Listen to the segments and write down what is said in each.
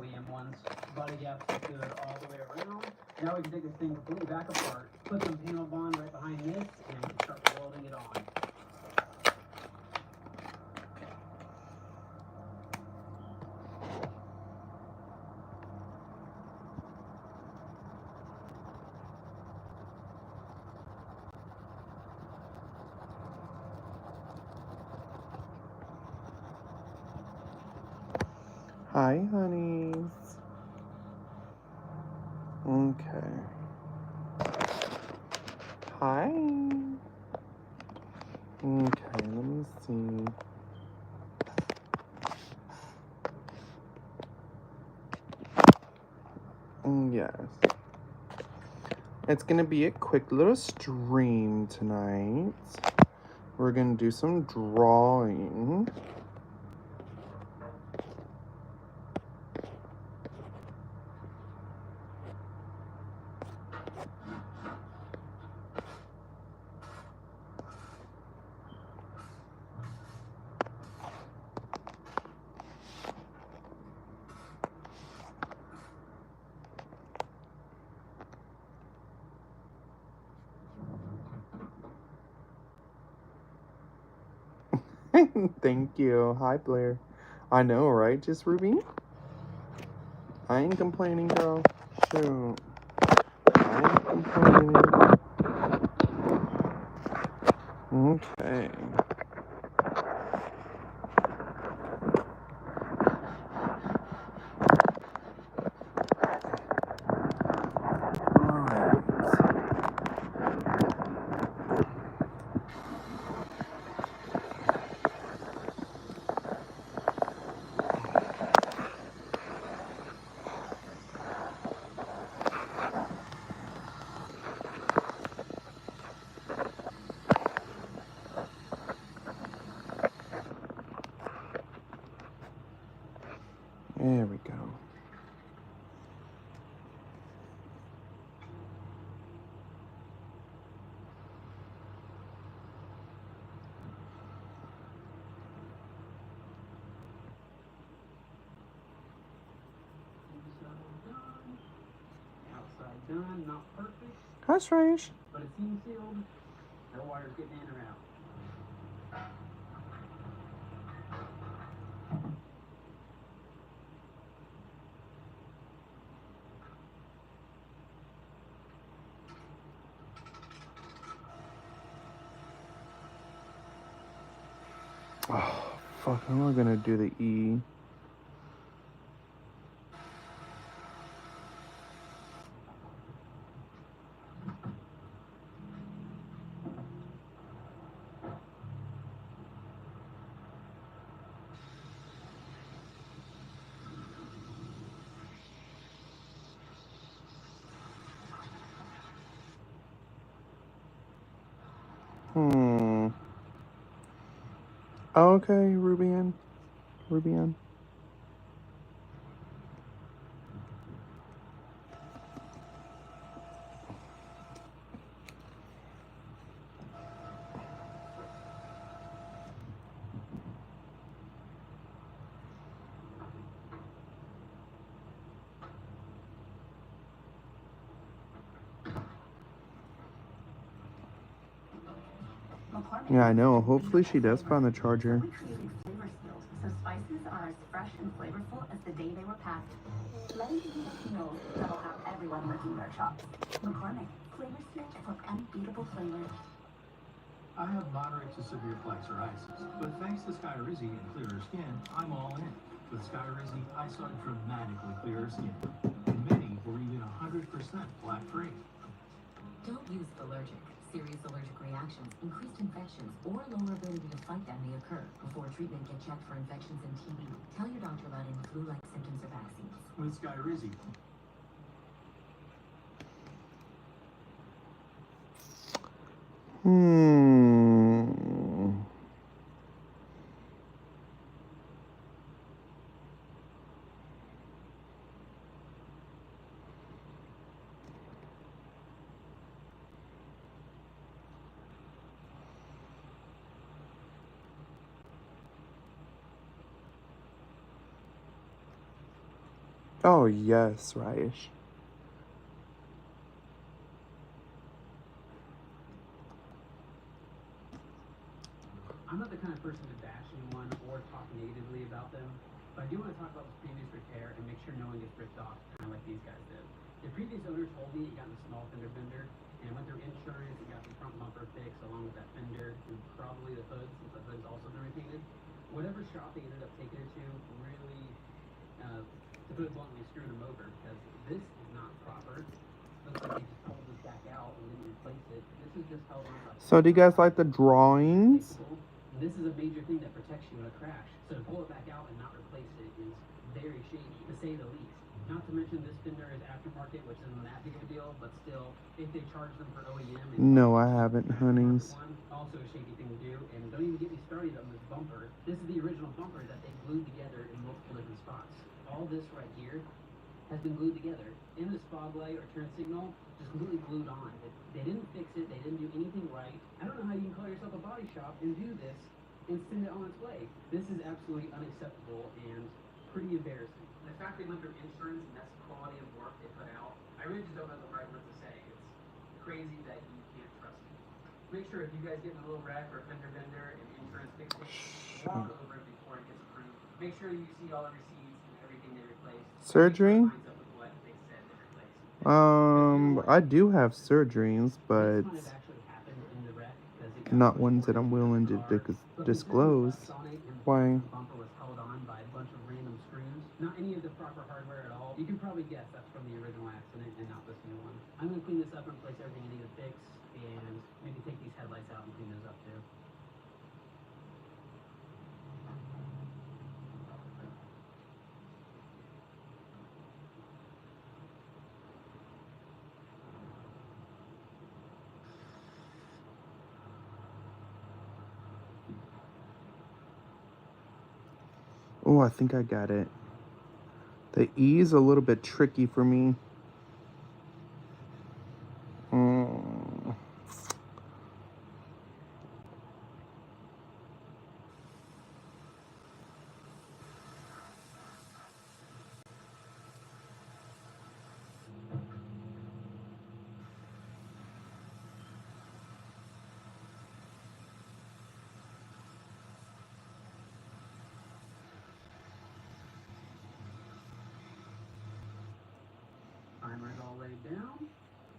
OEM ones. Body gaps look good all the way around. Now we can take this thing completely back apart, put some panel bond right behind this, and we can start welding it on. Hi, honeys. Okay. Hi. Okay, let me see. Yes. It's gonna be a quick little stream tonight. We're gonna do some drawing. Thank you. Hi, Blair. I know, right? Just Ruby? I ain't complaining, girl. Shoot. I ain't complaining. Okay. There we go. Outside done, not perfect. Hi, Strange. But it seems sealed. No wires getting in or out. Oh, fuck. How am I gonna do the E? Okay, Rubian. Yeah, I know. Hopefully she does find the charger. We created flavor seals, so spices are as fresh and flavorful as the day they were packed. Ready to eat seals that'll have everyone licking their chops. McCormick, flavor seals for unbeatable flavor. I have moderate to severe plaque psoriasis, but thanks to Skyrizi and clearer skin, I'm all in. With Skyrizi, I saw dramatically clearer skin. Many were even 100% plaque-free. Don't use allergic. Serious allergic reactions, increased infections, or lower ability to fight them may occur. Before treatment, get checked for infections and TB. Tell your doctor about any flu-like symptoms or vaccines. With Skyrizi, Oh, yes, Raish. I'm not the kind of person to bash anyone or talk negatively about them, but I do want to talk about this previous repair and make sure no one gets ripped off, kind of like these guys did. The previous owner told me it got in a small fender bender, and it went through insurance, it got the front bumper fixed along with that fender, and probably the hood, since the hood's also been repainted. Whatever shop they ended up taking it to really, to put it bluntly, screwed them over, because this is not proper. Looks like they just pulled this back out and didn't replace it. This is just held on by So, do you guys like the drawings? this is a major thing that protects you in a crash. So to pull it back out and not replace it is very shady, to say the least. Not to mention this fender is aftermarket, which isn't that big of a deal, but still, if they charge them for OEM, No, I haven't, honeys. one, also a shady thing to do. And don't even get me started on this bumper. This is the original bumper that they glued together in multiple different spots. All this right here has been glued together. In this fog light or turn signal, just completely glued on. They didn't fix it. They didn't do anything right. I don't know how you can call yourself a body shop and do this and send it on its way. This is absolutely unacceptable and pretty embarrassing. The fact they went through insurance and that's the quality of work they put out, I really just don't know the right word to say. It's crazy that you can't trust me. Make sure if you guys get in a little wreck or a fender bender and insurance fixes it, walk over it before it gets approved. Make sure you see all the receipts and everything they replaced. Surgery? I do have surgeries, but not ones that I'm willing to disclose. Why? Not any of the proper hardware at all. You can probably guess that's from the original accident and not this new one. I'm gonna clean this up and replace everything I need to fix, and maybe take these headlights out and clean those up too. Oh, I think I got it. The E is a little bit tricky for me. Mm. Primer's all laid down.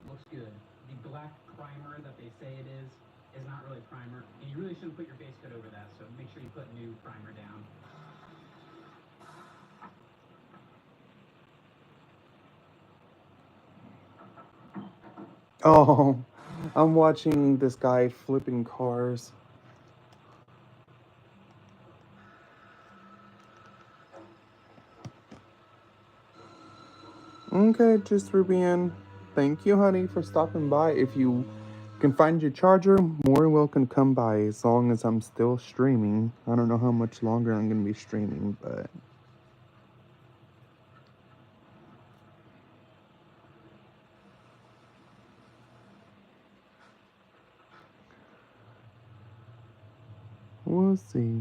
Looks good. The black primer that they say it is not really primer. And you really shouldn't put your base coat over that, so make sure you put new primer down. Oh, I'm watching this guy flipping cars. Okay, just Rubian. Thank you, honey, for stopping by. If you can find your charger, more than welcome to come by as long as I'm still streaming. I don't know how much longer I'm going to be streaming, but... we'll see.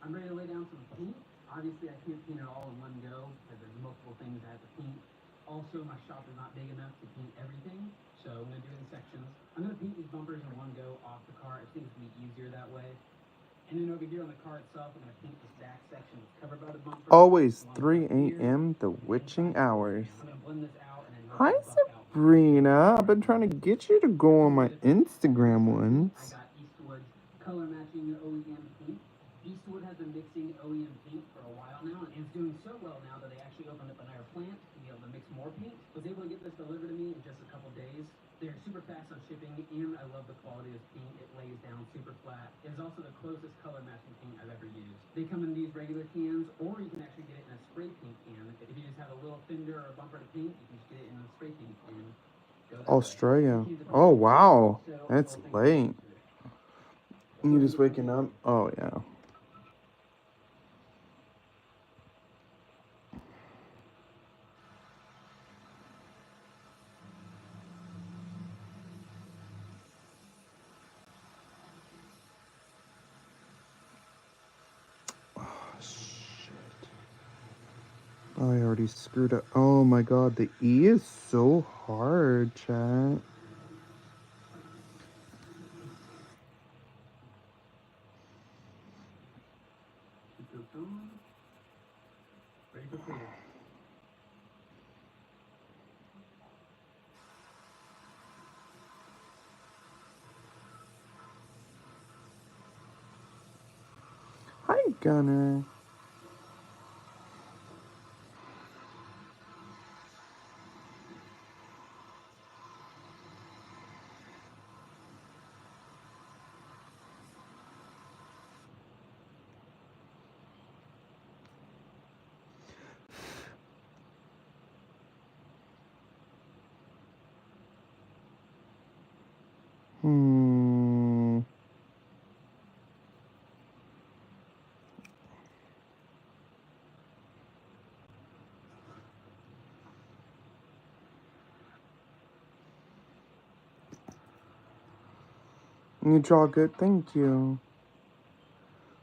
I'm ready to lay down some paint. Obviously, I can't paint it all in one go because there's multiple things I have to paint. Also, my shop is not big enough to paint everything, so I'm going to do it in sections. I'm going to paint these bumpers in one go off the car. I think it's going to be easier that way. And then over here on the car itself, I'm going to paint this back section that's covered by the bumper. Always 3 a.m. the witching hours. I'm going to blend this out and then Hi, Sabrina. I've been trying to get you to go on my Instagram once. I got Eastwood color matching OEM paint. Eastwood has been mixing OEM paint for a while now, and it's doing so well now that they actually opened up another plant to be able to mix more paint. Was able to get this delivered to me in just a couple days. They're super fast on shipping, and I love the quality of this paint. It lays down super flat. It is also the closest color matching paint I've ever used. They come in these regular cans, or you can actually get it in a spray paint can. If you just have a little fender or a bumper to paint, you can just get it in a spray paint can. Australia. Oh, wow. That's late. You just waking up? Oh, yeah. I already screwed up. Oh my god, the E is so hard, chat. Ready for clear. Hi, Gunner. Hmm. You draw good, thank you.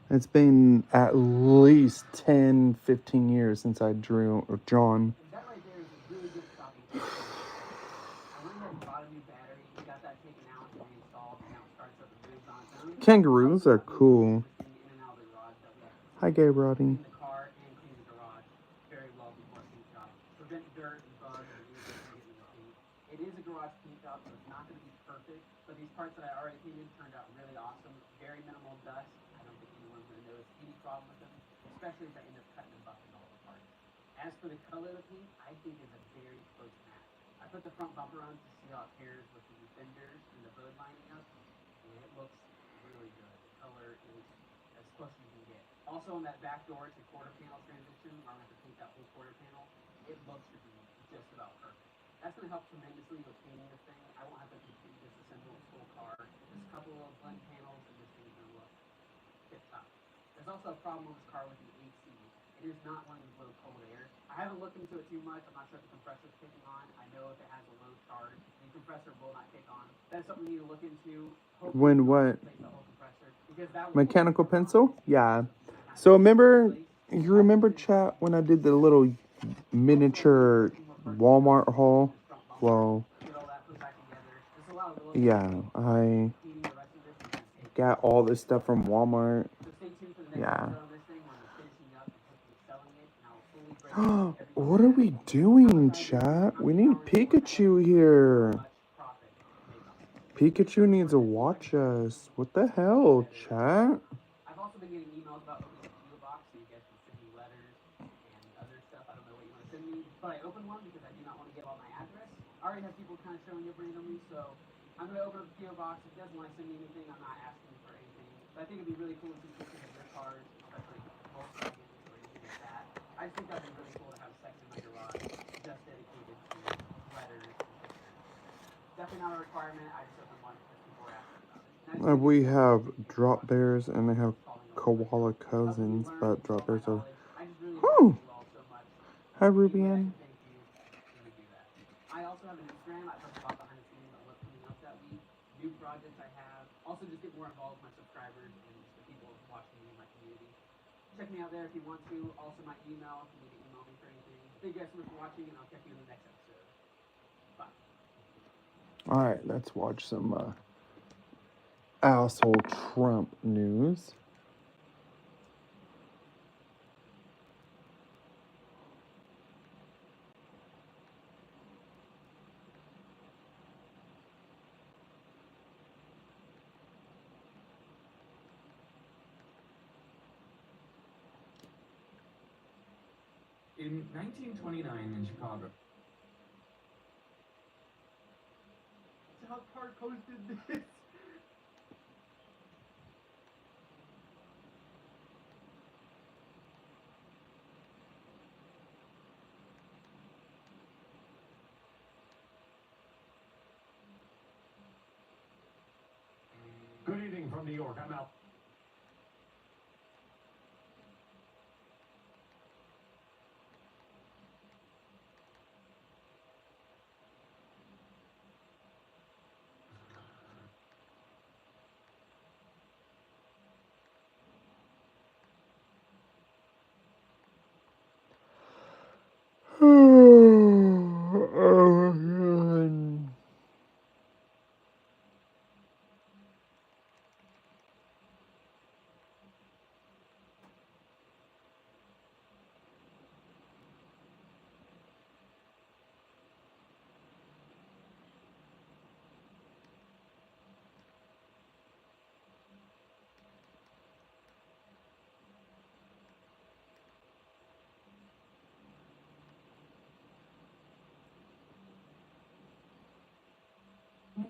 It's been at least 10, 15 years since I drew or drawn. And that right there is a really good stopping point. I went ahead and bought a new battery, got that taken out and reinstalled, and now it starts up and moves on its own. Kangaroos are cool. Everything in and out of the garage that we have to Hi, Gay Roddy. clean the car and clean the garage very well before paint job. Prevent dirt and bugs and anything from getting in the paint. It is a garage paint job, so it's not going to be perfect, but these parts that I already painted turned out really awesome. Very minimal dust. I don't think anyone's going to notice any problem with them, especially if I end up cutting and buffing all the parts. As for the color of the paint, I think it's a very close match. I put the front bumper on to see how it pairs with the fenders and the hood lining up, and it looks really good. The color is as close as you can get. Also on that back door to quarter panel transition, where I'm going to have to paint that whole quarter panel, it looks to be just about perfect. That's going to help tremendously with painting this thing. I won't have to completely disassemble this whole car. Just a couple of blend panels, and this thing's going to look tip top. There's also a problem with this car with the AC. It is not one to blow cold air. I haven't looked into it too much. I'm not sure if the compressor's kicking on. I know if it has a low charge, the compressor will not kick on. That's something you need to look into. Hopefully When what? replace the whole compressor, because that will Mechanical pencil? Yeah. So remember, you remember, chat, when I did the little miniature Walmart haul? Well, get all that put back together. Just allow a little yeah, I heating the rest of this is going to take. got all this stuff from Walmart. So stay tuned for the next Yeah. episode on this thing when we're finishing up and hopefully selling it, and I will fully break down everything. What are we doing, chat? We need Pikachu here. Pikachu needs to watch us. What the hell, chat? I've also been getting emails about opening a PO box, so you guys can send me letters and other stuff. I don't know what you want to send me, but I opened one because I do not want to give out my address. I already have people kind of showing up randomly, so I'm going to open up the PO box. If you guys want to send me anything, I'm not asking for anything. But I think it'd be really cool to see pictures of your cars, especially Volkswagens or anything like that. I just think that'd be really cool to have a section in my garage just dedicated to letters and pictures. Definitely not a requirement. I just opened one because people were asking about it. We have drop bears and they have koala cousins, but drop bears are. Whew. Hi, Rubian. I also have an Instagram. I post a lot behind the scenes on what's coming up that week, new projects I have. Also, just get more involved with my subscribers and just the people watching me in my community. Check me out there if you want to. Also, my email if you need to email me for anything. Thank you guys so much for watching, and I'll catch you in the next episode. Bye. Alright, let's watch some asshole Trump news. In 1929 in Chicago. South Park posted this. Good evening from New York. I'm out.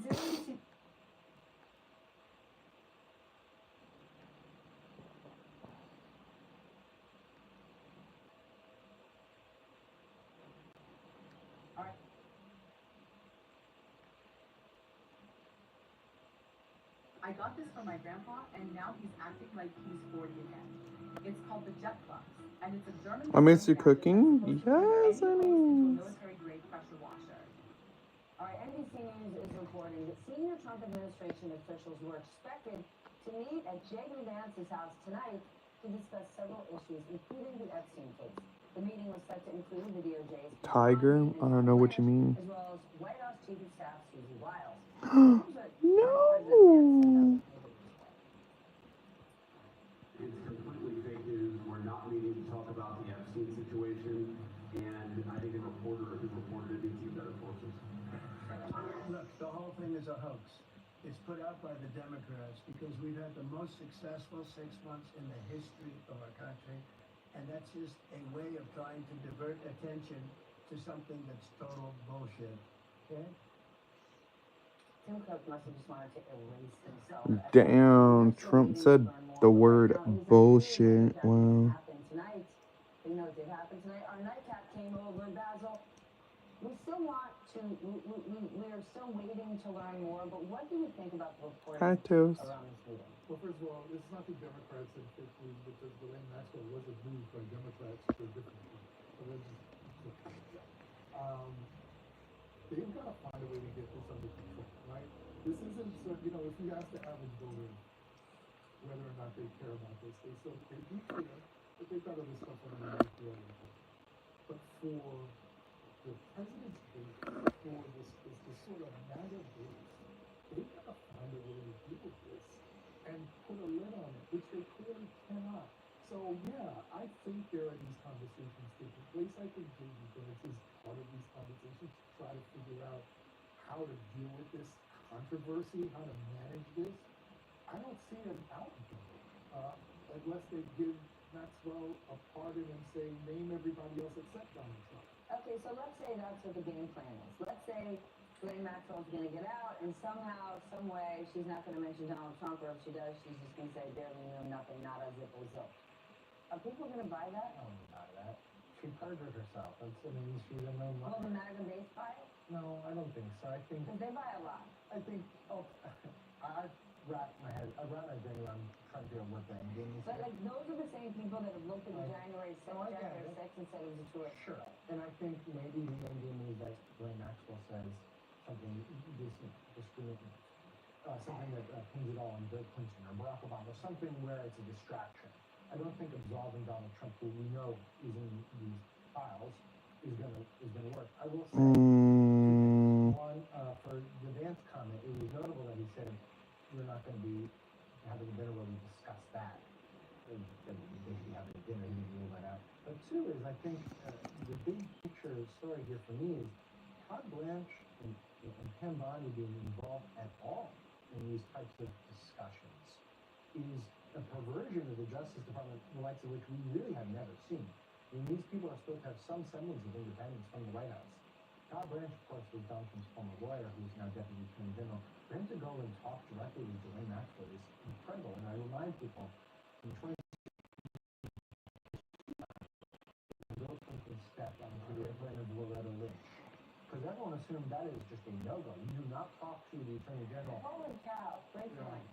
Considering I got this from my grandpa, and now he's acting like he's 40 again. It's called the Jet Box, and it's a German. I miss you cooking. Yes, Yes, honey. military-grade pressure washer. All right, NBC News is reporting that senior Trump administration officials were expected to meet at J.D. Vance's house tonight to discuss several issues, including the Epstein case. The meeting was set to include the DOJ's Tiger? I don't know what you mean. as well as White House Chief of Staff Susie Wiles. No. It's completely fake news. We're not meeting to talk about the Epstein situation, and I think the reporter who reported it needs to use better forces. Look, the whole thing is a hoax. It's put out by the Democrats because we've had the most successful 6 months in the history of our country, and that's just a way of trying to divert attention to something that's total bullshit. Okay? Tim Cook must have just wanted to erase himself. Damn, Trump said the word bullshit. Wow. Tonight. You know what did happen tonight? Our nightcap came over, Basil. We still want to, we are still waiting to learn more, but what do you think about the reporting Hi, Toast. around this meeting? Well, first of all, it's not the Democrats that fake news, because Ghislaine Maxwell wasn't moved by Democrats for different people. So let's just, they've got to find a way to get this under control, right? This isn't, so, you know, if you ask the average voter whether or not they care about this, they do care, but they've got other stuff on their mind for other people. But for the president's base, for this sort of MAGA base, they've got to find a way to deal with this and put a lid on it, which they clearly cannot. So yeah, I think there are these conversations taking place. I think J.D. Vance is part of these conversations to try to figure out how to deal with this controversy, how to manage this. I don't see an outcome unless they give Maxwell a pardon and say name everybody else except Donald Trump. Okay, so let's say that's what the game plan is. Let's say Ghislaine Maxwell's going to get out, and somehow, some way, she's not going to mention Donald Trump, or if she does, she's just going to say barely knew nothing, not a zip or zip. Are people going to buy that? I don't buy that. She perjured herself. That's, I mean, she's a known Will the MAGA base buy it? No, I don't think so. I think, Because they buy a lot. I think, I've wrapped my brain around trying to figure out what the end game is. But like, those are the same people that have looked at the January 6th, I get January it. 6th and said it was a tour. Sure. And I think maybe the end game is that Ghislaine Maxwell says something discriminatory, something that pins it all on Bill Clinton or Barack Obama, something where it's a distraction. I don't think absolving Donald Trump, who we know is in these files, is gonna work. I will say, one, for the Vance comment, it was notable that he said we're not going to be having a dinner where we discuss that. That we basically having a dinner, he didn't rule that out. But two is, I think the big picture story here for me is Todd Blanche and Pam Bondi being involved at all in these types of discussions is a perversion of the Justice Department, the likes of which we really have never seen. I mean, these people are supposed to have some semblance of independence from the White House. Todd Blanche, of course, was Donald Trump's former lawyer, who's now Deputy Attorney General. For him to go and talk directly with Ghislaine Maxwell is incredible. And I remind people, in 2016, Bill Clinton stepped onto the airplane of Loretta Lynch. Because everyone assumed that is just a no-go. You do not talk to the Attorney General. Holy cow, great point.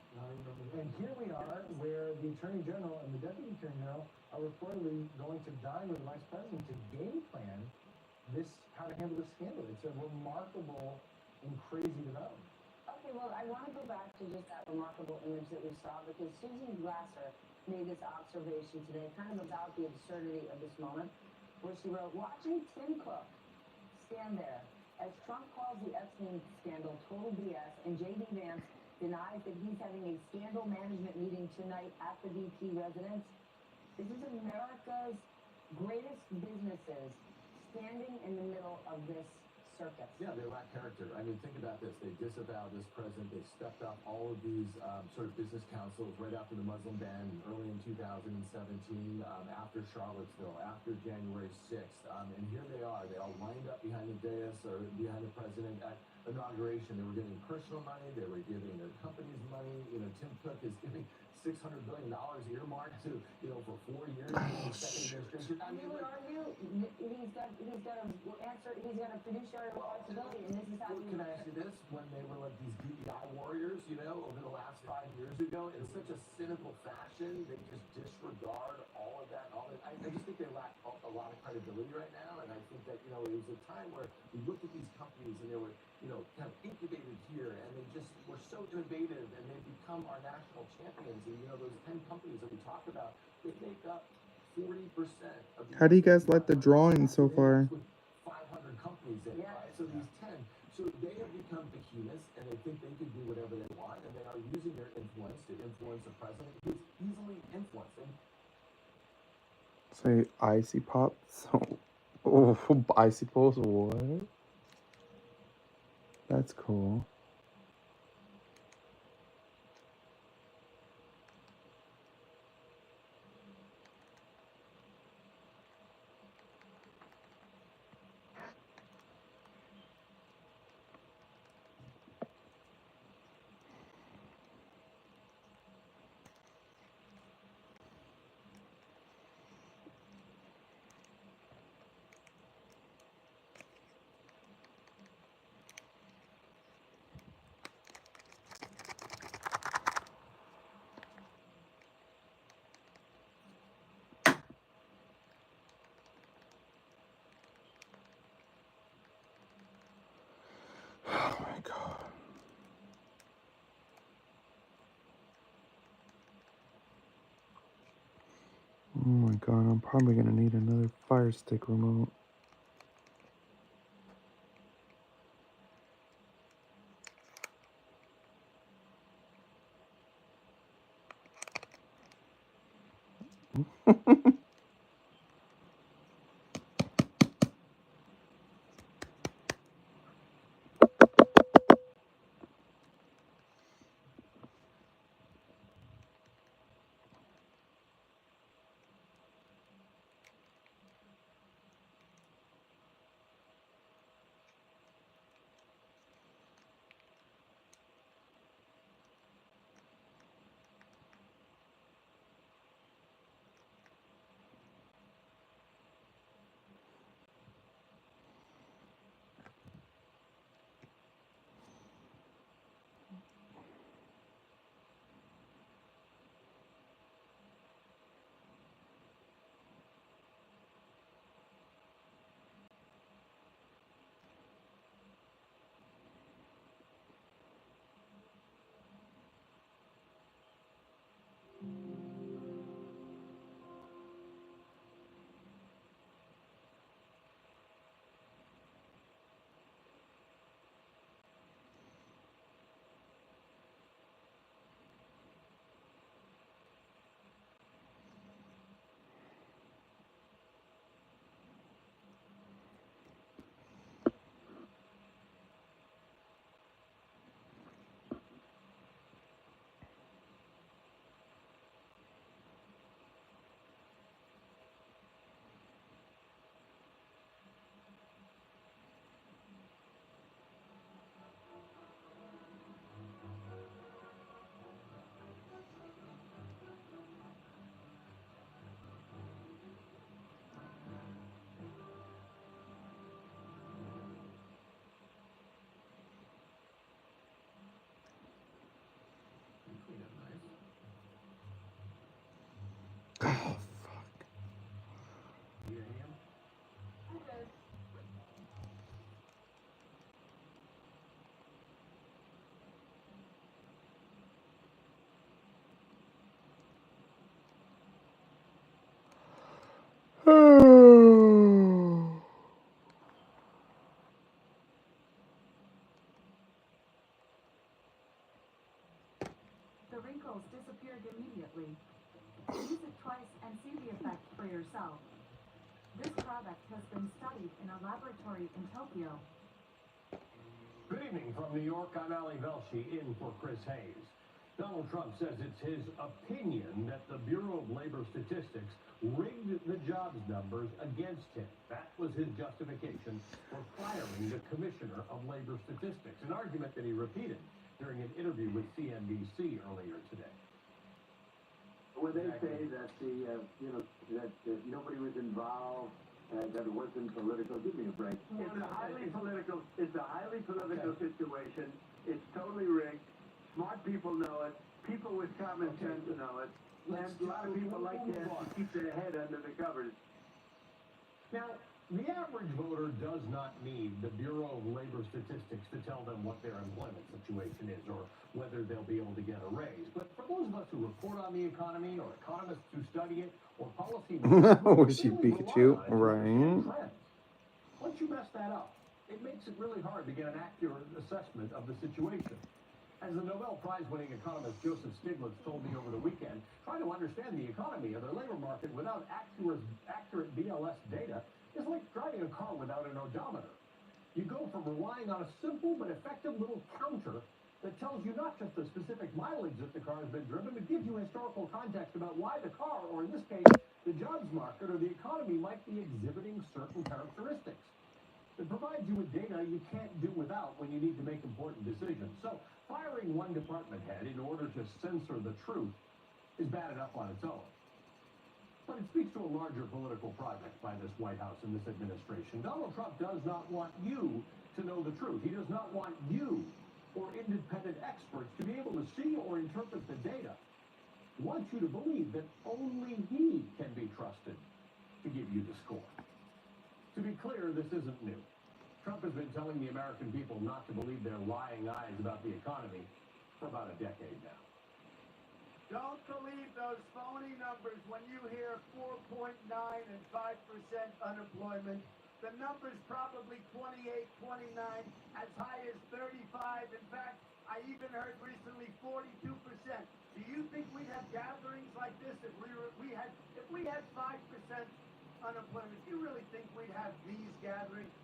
And here we are, where the Attorney General and the Deputy Attorney General are reportedly going to dine with the Vice President to game plan this, how to handle this scandal. It's a remarkable and crazy development. Okay, well, I want to go back to just that remarkable image that we saw, because Susan Glasser made this observation today, kind of about the absurdity of this moment, where she wrote, watching Tim Cook stand there as Trump calls the Epstein scandal total BS, and J.D. Vance denies that he's having a scandal management meeting tonight at the VP residence. This is America's greatest businesses standing in the middle of this circus. Yeah, they lack character. I mean, think about this. They disavowed this president. They stepped up all of these sort of business councils right after the Muslim ban early in 2017, after Charlottesville, after January 6th. And here they are. They all lined up behind the dais or behind the president at inauguration. They were giving personal money. They were giving their companies money. You know, Tim Cook is giving $600 billion earmarked to, you know, for 4 years in the second administration. I mean, You would like, argue he's got to answer, he's got a fiduciary responsibility, and this is how well, can I ask you this? When they were like these DEI warriors, you know, over the last 5 years ago, in such a cynical fashion, they just disregard all of that. I just think they lack a lot of credibility right now. And I think that, you know, it was a time where we looked at these companies and they were, you know, kind of incubated here, and they just were so innovative, and they've become our national champions. And, you know, those 10 companies that we talked about, they make up 40% of the How do you guys like the drawing so far? with 500 companies in it, right? So these 10, so they have become behemoths, and they think they can do whatever they want, and they are using their influence to influence the president, who's easily influenced. And Say icy pops. Oh, icy poles. What? That's cool. Oh my god. Oh my god, I'm probably gonna need another Fire Stick remote. clean up nice. Oh fuck. Need a hand? I'm good. The wrinkles disappeared immediately. Use it twice and see the effect for yourself. This product has been studied in a laboratory in Tokyo. Good evening from New York. I'm Ali Velshi in for Chris Hayes. Donald Trump says it's his opinion that the Bureau of Labor Statistics rigged the jobs numbers against him. That was his justification for firing the Commissioner of Labor Statistics, an argument that he repeated during an interview with CNBC earlier today. When they say that that nobody was involved, that it wasn't political, give me a break. It's a highly political situation. It's totally rigged. Smart people know it. People with common sense know it. And a lot of people like to keep their head under the covers. Now, the average voter does not need the Bureau of Labor Statistics to tell them what their employment situation is or whether they'll be able to get a raise. But for those of us who report on the economy or economists who study it or policy Was you Pikachu? Right. Once you mess that up, it makes it really hard to get an accurate assessment of the situation. As the Nobel Prize-winning economist Joseph Stiglitz told me over the weekend, trying to understand the economy or the labor market without accurate BLS data is like driving a car without an odometer. You go from relying on a simple but effective little counter that tells you not just the specific mileage that the car has been driven, but gives you historical context about why the car, or in this case, the jobs market or the economy, might be exhibiting certain characteristics. It provides you with data you can't do without when you need to make important decisions. So, firing one department head in order to censor the truth is bad enough on its own. But it speaks to a larger political project by this White House and this administration. Donald Trump does not want you to know the truth. He does not want you or independent experts to be able to see or interpret the data. He wants you to believe that only he can be trusted to give you the score. To be clear, this isn't new. Trump has been telling the American people not to believe their lying eyes about the economy for about a decade now. Don't believe those phony numbers when you hear 4.9 and 5% unemployment. The number's probably 28, 29, as high as 35. In fact, I even heard recently 42%. Do you think we'd have gatherings like this if we had 5% unemployment? Do you really think we'd have these gatherings?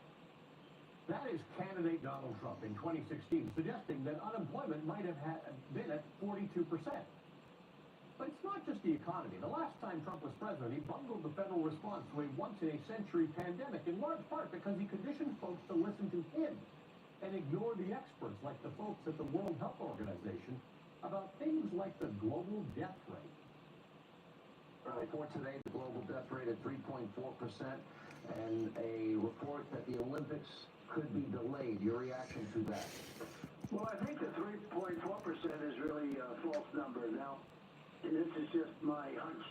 That is candidate Donald Trump in 2016 suggesting that unemployment might have been at 42%. But it's not just the economy. The last time Trump was president, he bungled the federal response to a once-in-a-century pandemic, in large part because he conditioned folks to listen to him and ignore the experts, like the folks at the World Health Organization, about things like the global death rate. Report today, the global death rate at 3.4%, and a report that the Olympics could be delayed. Your reaction to that? Well, I think the 3.4% is really a false number. Now, this is just my hunch,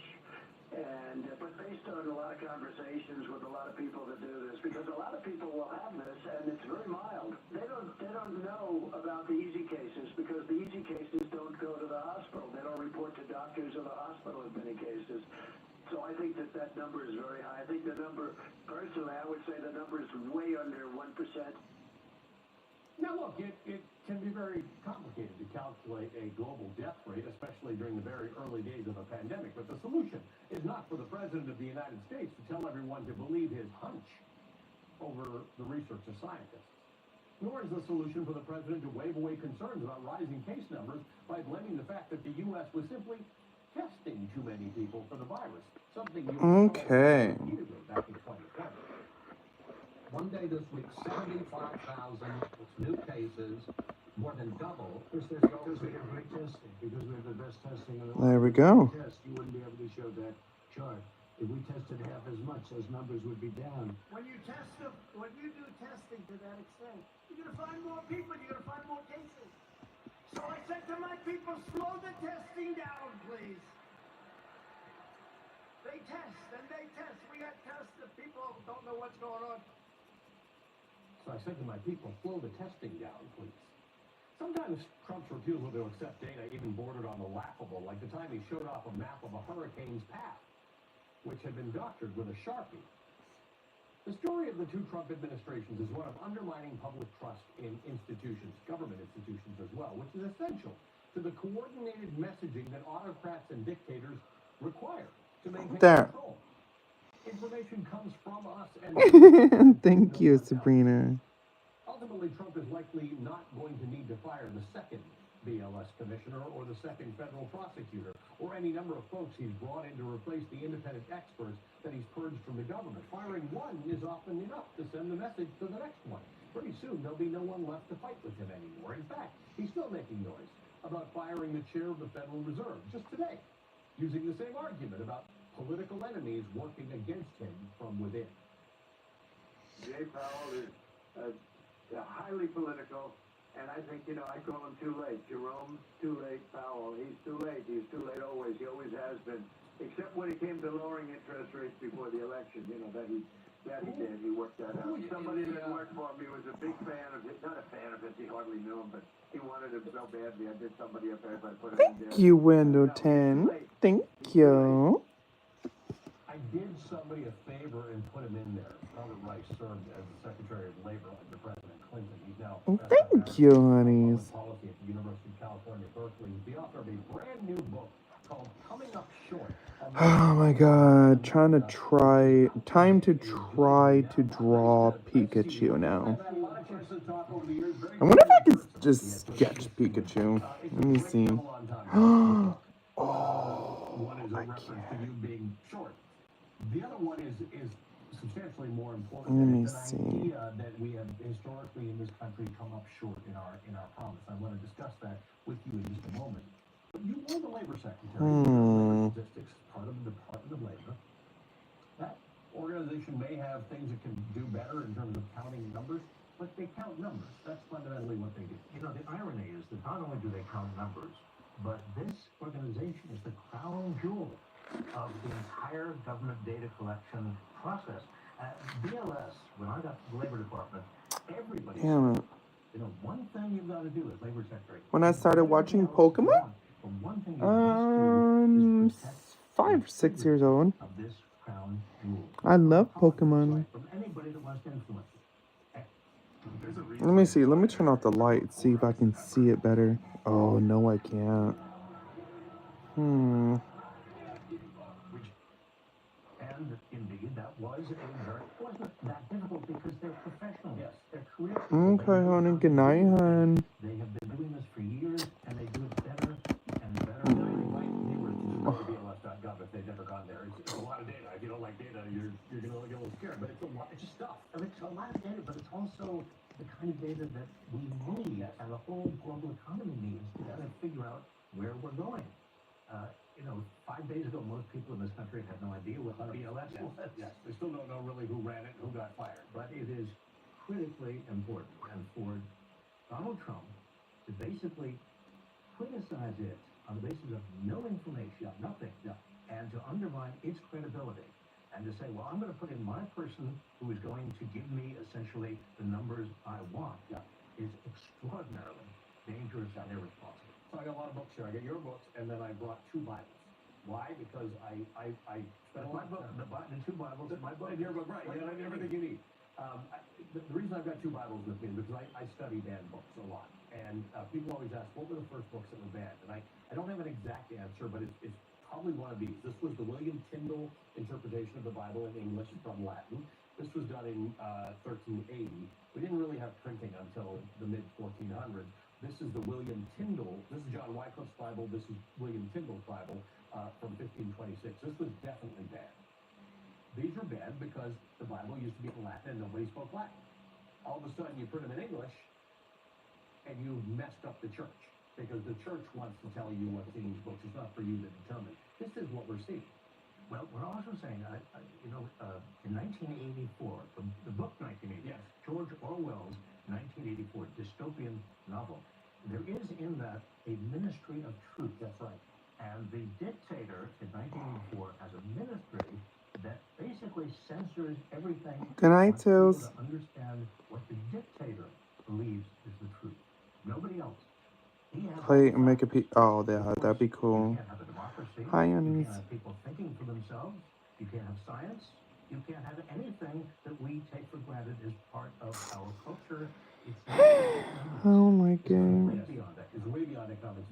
but based on a lot of conversations with a lot of people that do this, because a lot of people will have this, and it's very mild. They don't know about the easy cases, because the easy cases don't go to the hospital. They don't report to doctors or the hospital in many cases. So I think that number is very high. I think the number, personally, I would say the number is way under 1%. Now look, it can be very complicated to calculate a global death rate, especially during the very early days of a pandemic. But the solution is not for the President of the United States to tell everyone to believe his hunch over the research of scientists. Nor is the solution for the President to wave away concerns about rising case numbers by blaming the fact that the U.S. was simply testing too many people for the virus, something you Okay. repeatedly back in 2020. One day this week, 75,000 new cases, more than double. Because we have great testing, because we have the best testing in the world. There we go. You wouldn't be able to show that chart. If we tested half as much, those numbers would be down. When you do testing to that extent, you're going to find more people, you're going to find more cases. So I said to my people, slow the testing down, please. They test, and they test. We got tests that people don't know what's going on. So I said to my people, slow the testing down, please. Sometimes Trump's refusal to accept data even bordered on the laughable, like the time he showed off a map of a hurricane's path, which had been doctored with a Sharpie. The story of the two Trump administrations is one of undermining public trust in institutions, government institutions as well, which is essential to the coordinated messaging that autocrats and dictators require to maintain control. Information comes from us and thank you, Sabrina. Ultimately, Trump is likely not going to need to fire the second BLS commissioner or the second federal prosecutor, or any number of folks he's brought in to replace the independent experts that he's purged from the government. Firing one is often enough to send the message to the next one. Pretty soon, there'll be no one left to fight with him anymore. In fact, he's still making noise about firing the chair of the Federal Reserve just today, using the same argument about political enemies working against him from within. Jay Powell is highly political, and I think, I call him too late. Jerome's too late. Powell, he's too late. He's too late always. He always has been, except when it came to lowering interest rates before the election. That he did. He worked that out. Somebody that worked for me was a big fan of it. Not a fan of it. He hardly knew him, but he wanted him so badly. I did somebody up there, but I put him in there. Thank you, Window 10. Thank you. I did somebody a favor and put him in there. Robert Rice served as the Secretary of Labor under President Clinton. He's now Thank you, honeys. policy at the University of California, Berkeley. He's the author of a brand new book called Coming Up Short. Oh my god, time to try to draw Pikachu now. I wonder if I can just sketch Pikachu. Let me see. One is a reference to you being short. The other one is substantially more important. Let me It's an see. idea that we have historically in this country come up short in our promise. I want to discuss that with you in just a moment. But you were the labor secretary, labor statistics, part of the Department of Labor. That organization may have things it can do better in terms of counting numbers, but they count numbers. That's fundamentally what they do. The irony is that not only do they count numbers, but this organization is the crown jewel of the entire government data collection process. BLS, when I got to the Labor Department, everybody Damn said, it. one thing you've got to do as Labor Secretary. When I started watching Pokemon, One thing you must do is protect 5 or 6 years old. of this crown jewel. I love Pokemon. From anybody that wants to influence it. Let me see. Let me turn off the light. See if I can see it better. Oh, no, I can't. And indeed, that wasn't that difficult because they're professionals. Yes, they're career people. Okay, honey. Good night, hon. They have been doing this for years, and they do it better and better. BLS.gov if they've never gone there. It's a lot of data. If you don't like data, you're going to get a little scared. But it's a lot. It's just stuff. It's a lot of data, but it's also the kind of data that we need and the whole global economy needs to kind of figure out where we're going. 5 days ago, most people in this country had no idea what BLS was. Yes, they still don't know really who ran it and who got fired. But it is critically important. And for Donald Trump to basically criticize it on the basis of no information, nothing, and to undermine its credibility, and to say, well, I'm going to put in my person who is going to give me essentially the numbers I want, is extraordinarily dangerous and irresponsible. So I got a lot of books here. I got your books, and then I brought 2 Bibles. Why? Because I spent a lot of the 2 Bibles in my book. And your book, right? You have everything you need. The reason I've got 2 Bibles with me is because I study banned books a lot, and people always ask, what were the first books that were banned? And I don't have an exact answer, but it's probably one of these. This was the William Tyndale interpretation of the Bible in English from Latin. This was done in 1380. We didn't really have printing until the mid-1400s. This is the William Tyndale. This is John Wycliffe's Bible. This is William Tyndale's Bible from 1526. This was definitely banned. These were banned because the Bible used to be in Latin and nobody spoke Latin. All of a sudden, you print them in English, and you've messed up the church, because the church wants to tell you what's in these books. It's not for you to determine. This is what we're seeing. Well, we're also saying, in 1984, the book 1984, Yes. George Orwell's 1984 dystopian novel, there is in that a ministry of truth. That's right. And the dictator in 1984 has a ministry that basically censors everything. Good night, wants people Toes. to understand what the dictator believes is the truth. Nobody else. He has Play all and make a facts. Oh, that'd be cool. You can't have a democracy. Hi, You honeys. can't have people thinking for themselves. You can't have science. You can't have anything that we take for granted as part of our culture. It's Oh my way god. beyond that. It's way beyond economics.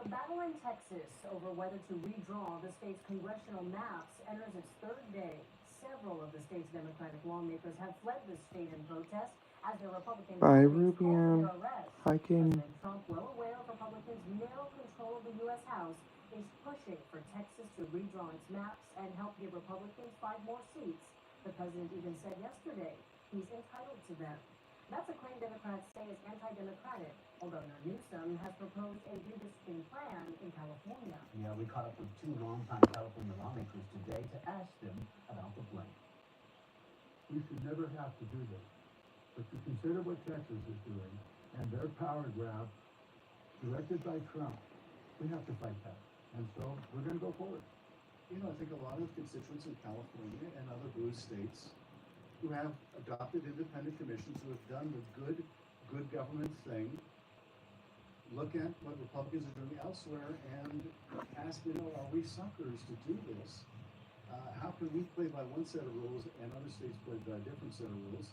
The battle in Texas over whether to redraw the state's congressional maps enters its third day. Several of the state's Democratic lawmakers have fled the state in protest as their Republican Bye, colleagues call for Rubian. their arrest. Hi, Katie. President Trump, well aware of Republicans' narrow control of the U.S. House, is pushing for Texas to redraw its maps and help give Republicans 5 more seats. The president even said yesterday he's entitled to them. That's a claim Democrats say is anti-democratic. Well, Governor Newsom has proposed a redistricting plan in California. Yeah, we caught up with 2 longtime California lawmakers today to ask them about the plan. We should never have to do this. But to consider what Texas is doing and their power grab directed by Trump, we have to fight that. And so we're going to go forward. You know, I think a lot of constituents in California and other blue states who have adopted independent commissions who have done the good government thing, look at what Republicans are doing elsewhere and ask, you know, are we suckers to do this? How can we play by one set of rules and other states play by a different set of rules?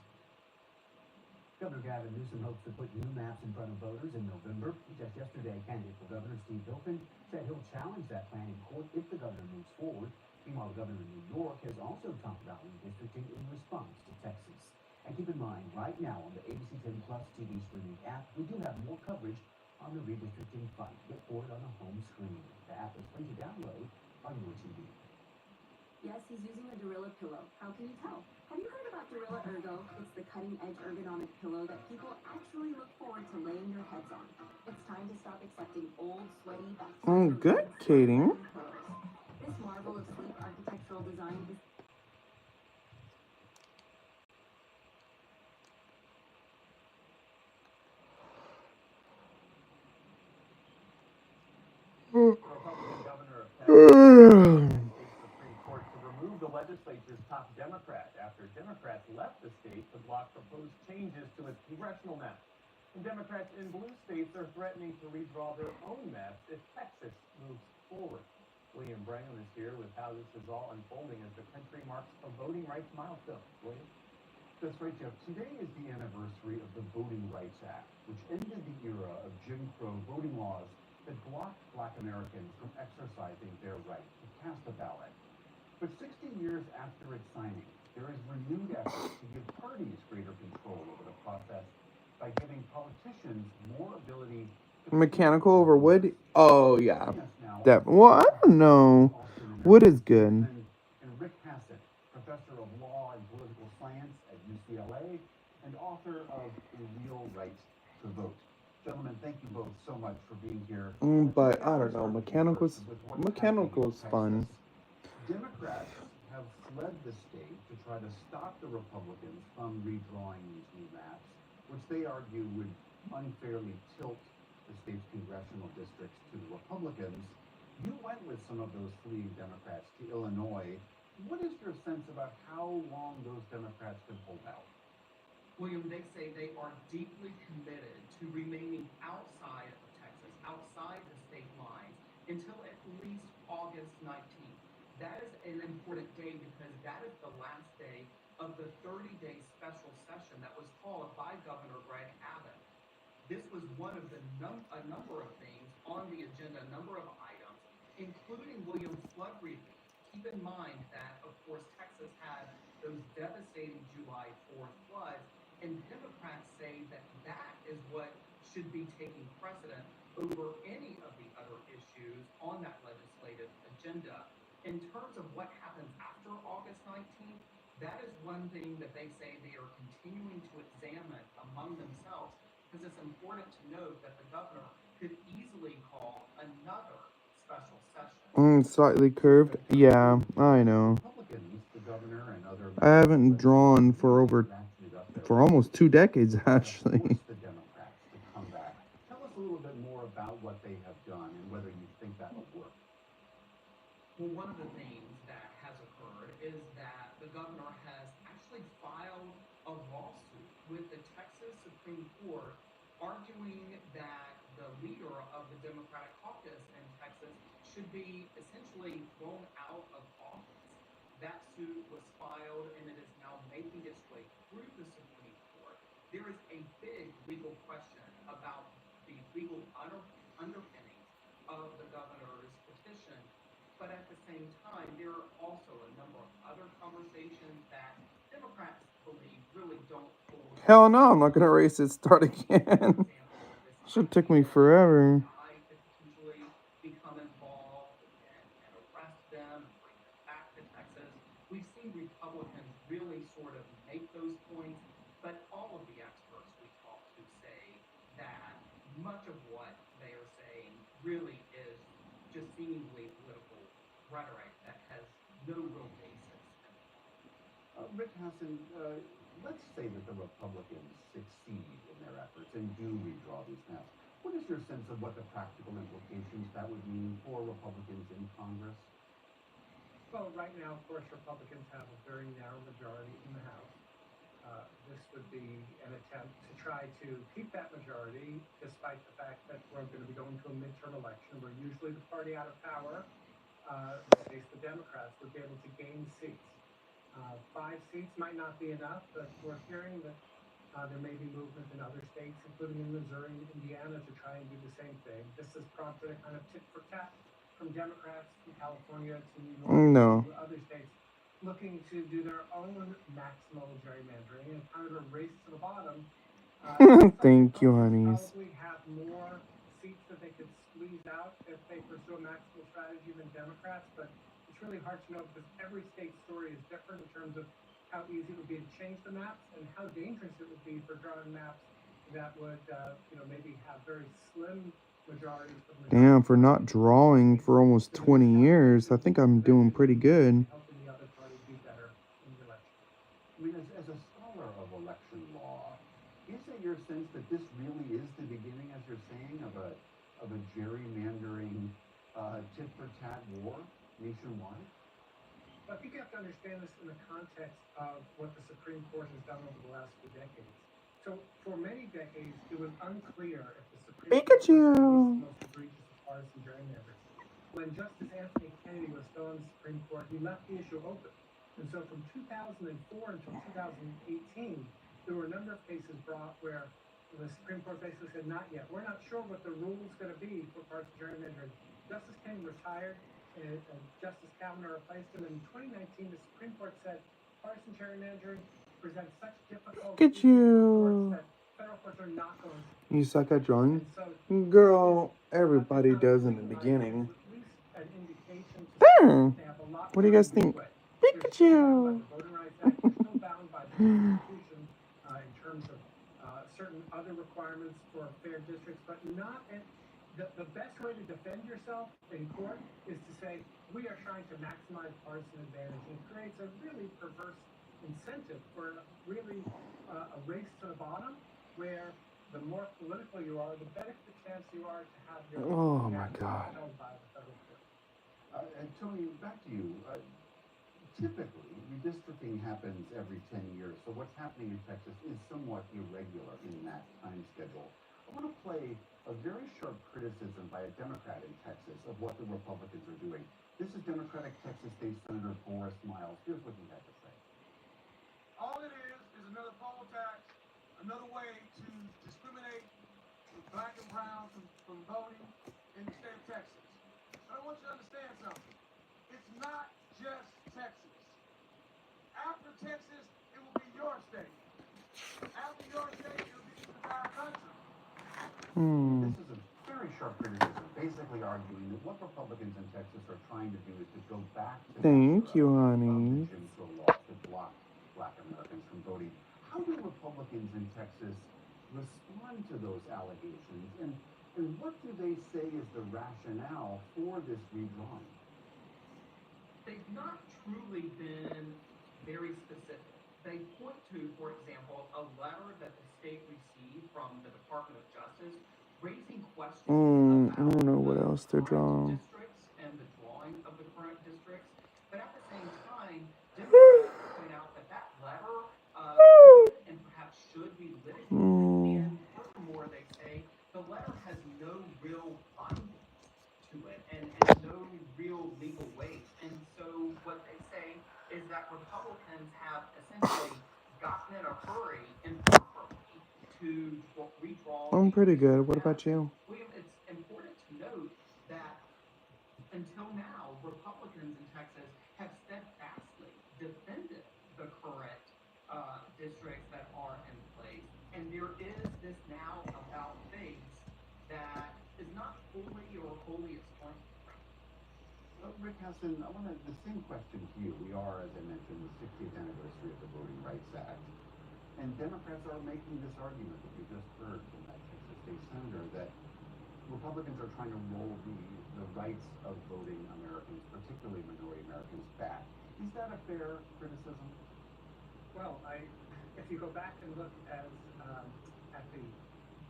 Governor Gavin Newsom hopes to put new maps in front of voters in November. Just yesterday, candidate for governor Steve Hilton said he'll challenge that plan in court if the governor moves forward. Meanwhile, the governor of New York has also talked about redistricting in response to Texas. And keep in mind, right now on the ABC 10 Plus TV streaming app, we do have more coverage on the redistricting fight. Look for it on the home screen. The app is free to download on your TV. Yes, he's using a Gorilla pillow. How can you tell? Have you heard about Gorilla Ergo? It's the cutting-edge ergonomic pillow that people actually look forward to laying their heads on. It's time to stop accepting old, sweaty, Good, Katie. This marvel of sleep architectural design is Republican governor of Texas Supreme Court to remove the legislature's top Democrat after Democrats left the state to block proposed changes to its congressional map. And Democrats in blue states are threatening to redraw their own maps if Texas moves forward. William Brangham is here with how this is all unfolding as the country marks a voting rights milestone. William? That's right, Jeff. Today is the anniversary of the Voting Rights Act, which ended the era of Jim Crow voting laws that blocked Black Americans from exercising their right to cast a ballot. But 60 years after its signing, there is renewed effort to give parties greater control over the process by giving politicians more ability to Mechanical over wood? Oh, yeah. Well, I don't know. Wood is good. And Rick Hassett, professor of law and political science at UCLA and author of A Real Right to Vote. Gentlemen, thank you both so much for being here. But I don't know. Mechanical's fun. Democrats have fled the state to try to stop the Republicans from redrawing these new maps, which they argue would unfairly tilt the state's congressional districts to the Republicans. You went with some of those fleeing Democrats to Illinois. What is your sense about how long those Democrats can hold out? William, they say they are deeply committed to remaining outside of Texas, outside the state lines, until at least August 19th. That is an important day because that is the last day of the 30-day special session that was called by Governor Greg Abbott. This was one of a number of things on the agenda, a number of items, including William flood relief. Keep in mind that, of course, Texas had those devastating July 4th floods, and Democrats say that that is what should be taking precedent over any of the other issues on that legislative agenda. In terms of what happens after August 19th, that is one thing that they say they are continuing to examine among themselves, because it's important to note that the governor could easily call another special session. Slightly curved. Yeah, I know. I haven't drawn for almost 2 decades, actually. The Democrats to come back. Tell us a little bit more about what they have done and whether you think that will work. Well, one of the things that has occurred is that the governor has actually filed a lawsuit with the Texas Supreme Court arguing that the leader of the Democratic caucus in Texas should be essentially thrown out of office. That suit was filed and it is now making its way through the Supreme Court. There is a big legal question about the legal underpinnings of of the governor's petition. But at the same time, there are also a number of other conversations that Democrats believe really don't hold. Hell no, I'm not gonna erase it. Start again. Should take me forever. Could potentially become involved and arrest them and bring them back to Texas. We've seen Republicans really sort of make those points, but all of the experts we talk to say that much of what they are saying really is just seemingly political rhetoric that has no real basis in the law. Rick Hassan, let's say that the Republicans succeed in their efforts and do redraw these maps. What is your sense of what the practical implications that would mean for Republicans in Congress? Well, right now, of course, Republicans have a very narrow majority in the House. This would be an attempt to try to keep that majority, despite the fact that we're going to be going to a midterm election where usually the party out of power, in this case the Democrats, would be able to gain seats. 5 seats might not be enough, but we're hearing that there may be movement in other states, including in Missouri and Indiana, to try and do the same thing. This has prompted a kind of tit for tat from Democrats from California to New York to other states, looking to do their own maximal gerrymandering and kind of a race to the bottom. Thank you, honeys. Probably have more seats that they could squeeze out if they pursue a maximal strategy than Democrats, but it's really hard to know because every state story is different in terms of how easy it would be to change the maps and how dangerous it would be for drawing maps that would, maybe have very slim majorities. Damn, for not drawing for almost 20 years, I think I'm doing pretty good. Helping the other party do better in the election. I mean, as a scholar of election law, is it your sense that this really is the beginning, as you're saying, of a gerrymandering tit-for-tat war nationwide? I think you have to understand this in the context of what the Supreme Court has done over the last few decades. So for many decades, it was unclear if the Supreme Court was the most egregious of partisan gerrymanders. When Justice Anthony Kennedy was still on the Supreme Court, he left the issue open. And so from 2004 until 2018, there were a number of cases brought where the Supreme Court basically said, not yet. We're not sure what the rule is going to be for partisan gerrymandering. Justice Kennedy retired, and Justice Kavanaugh replaced him. In 2019, the Supreme Court said partisan gerrymandering presents such difficult Look at you. that federal courts are not going to. You suck at drawing? Girl, everybody does in the beginning. There. What do you guys think? Pikachu. In terms of certain other requirements for fair districts, but not the best way to defend yourself in court is to say, we are trying to maximize partisan advantage. And it creates a really perverse incentive for really a race to the bottom, where the more political you are, the better the chance you are to have your held by the federal court. And Tony, back to you. Typically, redistricting happens every 10 years, so what's happening in Texas is somewhat irregular in that time schedule. I want to play a very sharp criticism by a Democrat in Texas of what the Republicans are doing. This is Democratic Texas State Senator Boris Miles. Here's what he had to say. All it is another poll tax, another way to discriminate with black and brown from voting in the state of Texas. But I want you to understand something. It's not just Texas. After Texas, it will be your state. After your state, it will be the entire country. This is a very sharp criticism, basically arguing that what Republicans in Texas are trying to do is to go back to Thank you, honey. Jim Crow laws that block black Americans from voting. How do Republicans in Texas respond to those allegations, and what do they say is the rationale for this redrawing? They've not truly been very specific. They point to, for example, a letter that the state received from the Department of Justice raising questions I don't know what else they're drawing. districts and the drawing of the current districts. But at the same time, Democrats point out that letter could and perhaps should be litigated. And furthermore, they say the letter has no real binding to it and no real legal weight. And so what they say is that Republicans have essentially gotten in a hurry improperly to redraw. I'm pretty good. What about you? William, it's important to note that until now, Republicans in Texas have steadfastly defended the current districts that are in place. And there is this now about face that is not fully or wholly explained. Rick Hassan, I want the same question to you. We are, as I mentioned, the 60th anniversary of the Voting Rights Act. And Democrats are making this argument that you just heard from that Texas state senator that Republicans are trying to roll the rights of voting Americans, particularly minority Americans, back. Is that a fair criticism? Well, if you go back and look at the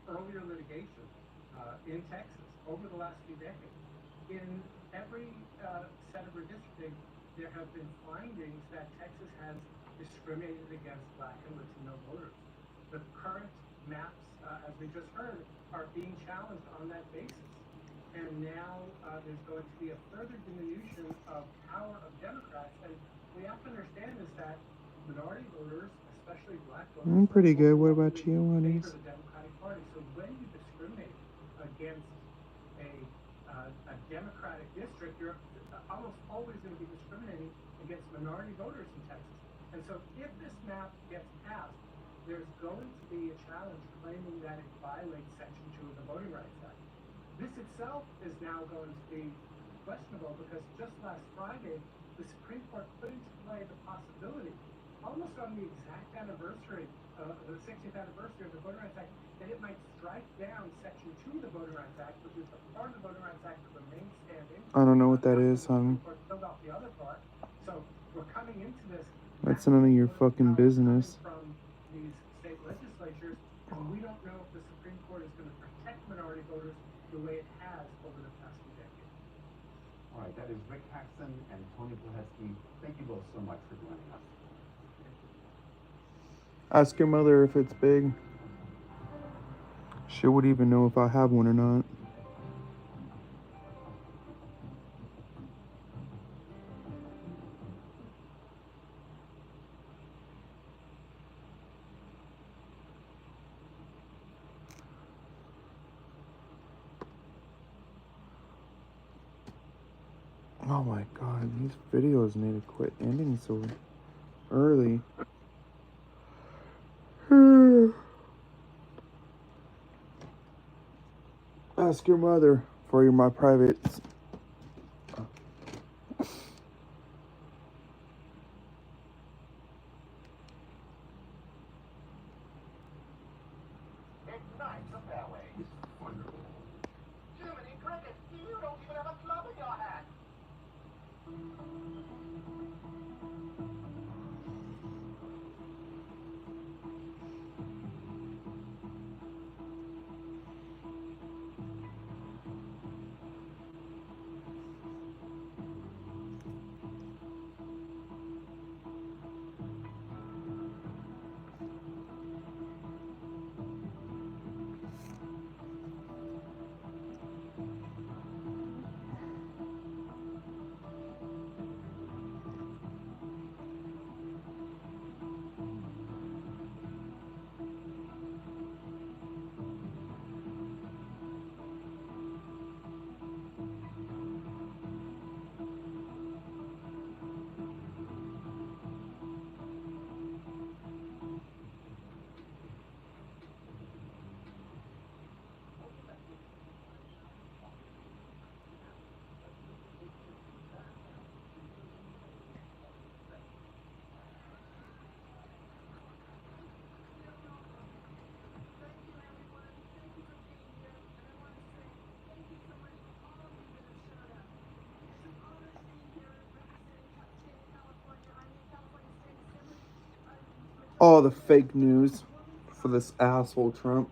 earlier litigation in Texas over the last few decades, in every set of redistricting, there have been findings that Texas has discriminated against Black and Latino voters. The current maps, as we just heard, are being challenged on that basis. And now there's going to be a further diminution of power of Democrats. And we have to understand is that minority voters, especially Black voters, I'm pretty good. What about you, favor honeys? the Democratic Party. So when you discriminate against a Democratic district, you're almost always going to be discriminating against minority voters in Texas. And so if this map gets passed, there's going to be a challenge claiming that it violates Section 2 of the Voting Rights Act. This itself is now going to be questionable because just last Friday, the Supreme Court put into play the possibility, almost on the exact anniversary, the 60th anniversary of the Voting Rights Act, that it might strike down Section 2 of the Voting Rights Act, which is the part of the Voting Rights Act that remains standing. I don't know what that is, hon. Filled out the other part. So we're coming into this. That's none of your fucking business. From these state legislatures, and we don't know if the Supreme Court is going to protect minority voters the way it has over the past few decades. All right, that is Rick Hassan and Tony Plahetsky. Thank you both so much for joining us. Ask your mother if it's big. She would even know if I have one or not. Oh my god, these videos need to quit ending so early. Ask your mother for my privates. Ignite the fairways. Wonderful. Jiminy Cricket, you don't even have a club in your hand. All the fake news for this asshole Trump.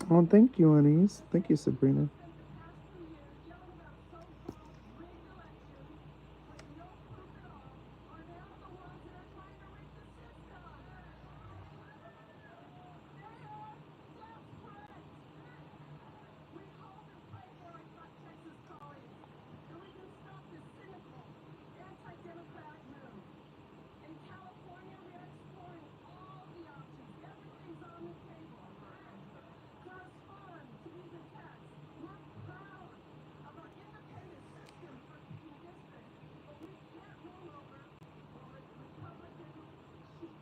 Well, thank you, honeys. Thank you, Sabrina. Anti-democratic move. In California, we are exploring all the options. Everything's on the table. To respond to these attacks, we're proud of our independent system for key districts, but we can't roll over while the Republicans cheat.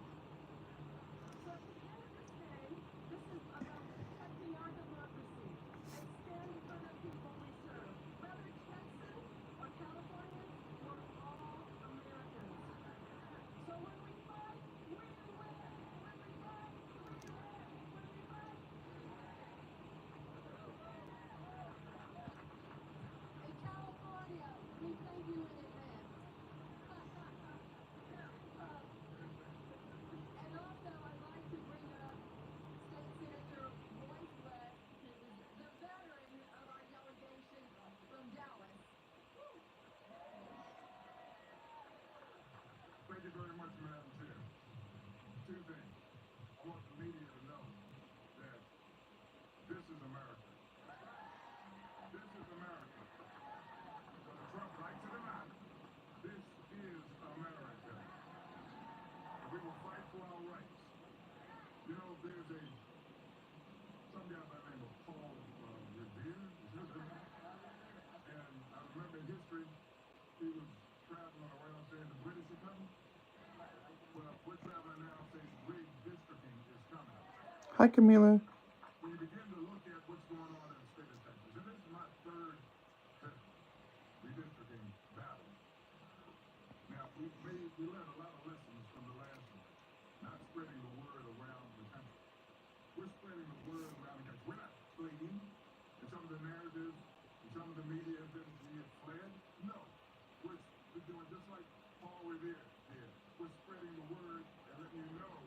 So at the end of this day, this is about protecting our democracy and standing for the people we serve. Whether Texans or Californians, we're all Americans. So when we fight, we win. When we fight, we win. When we fight. In California, we thank you in advance. And also, I'd like to bring up State Senator Royce West, who is the veteran of our delegation from Dallas. Thank you very much, Madam Chair. Two things. I want the media to know that this is America. This is America. Whether Trump likes it or not, this is America. And we will fight for our rights. You know, there's some guy by the name of Paul Revere. And I remember in history, he was traveling around saying the British are coming. Well, we're traveling now saying redistricting is coming. Hi, Camila. When you begin to look at what's going on in the state of Texas, and this is my third redistricting battle. Now, we learned a lot of lessons from the last one, not spreading the word around the country. We're spreading the word around the country. We're not fleeing, and some of the narratives and some of the media have been we have fled. No, we're doing just like Paul Revere did. We're spreading the word and letting you know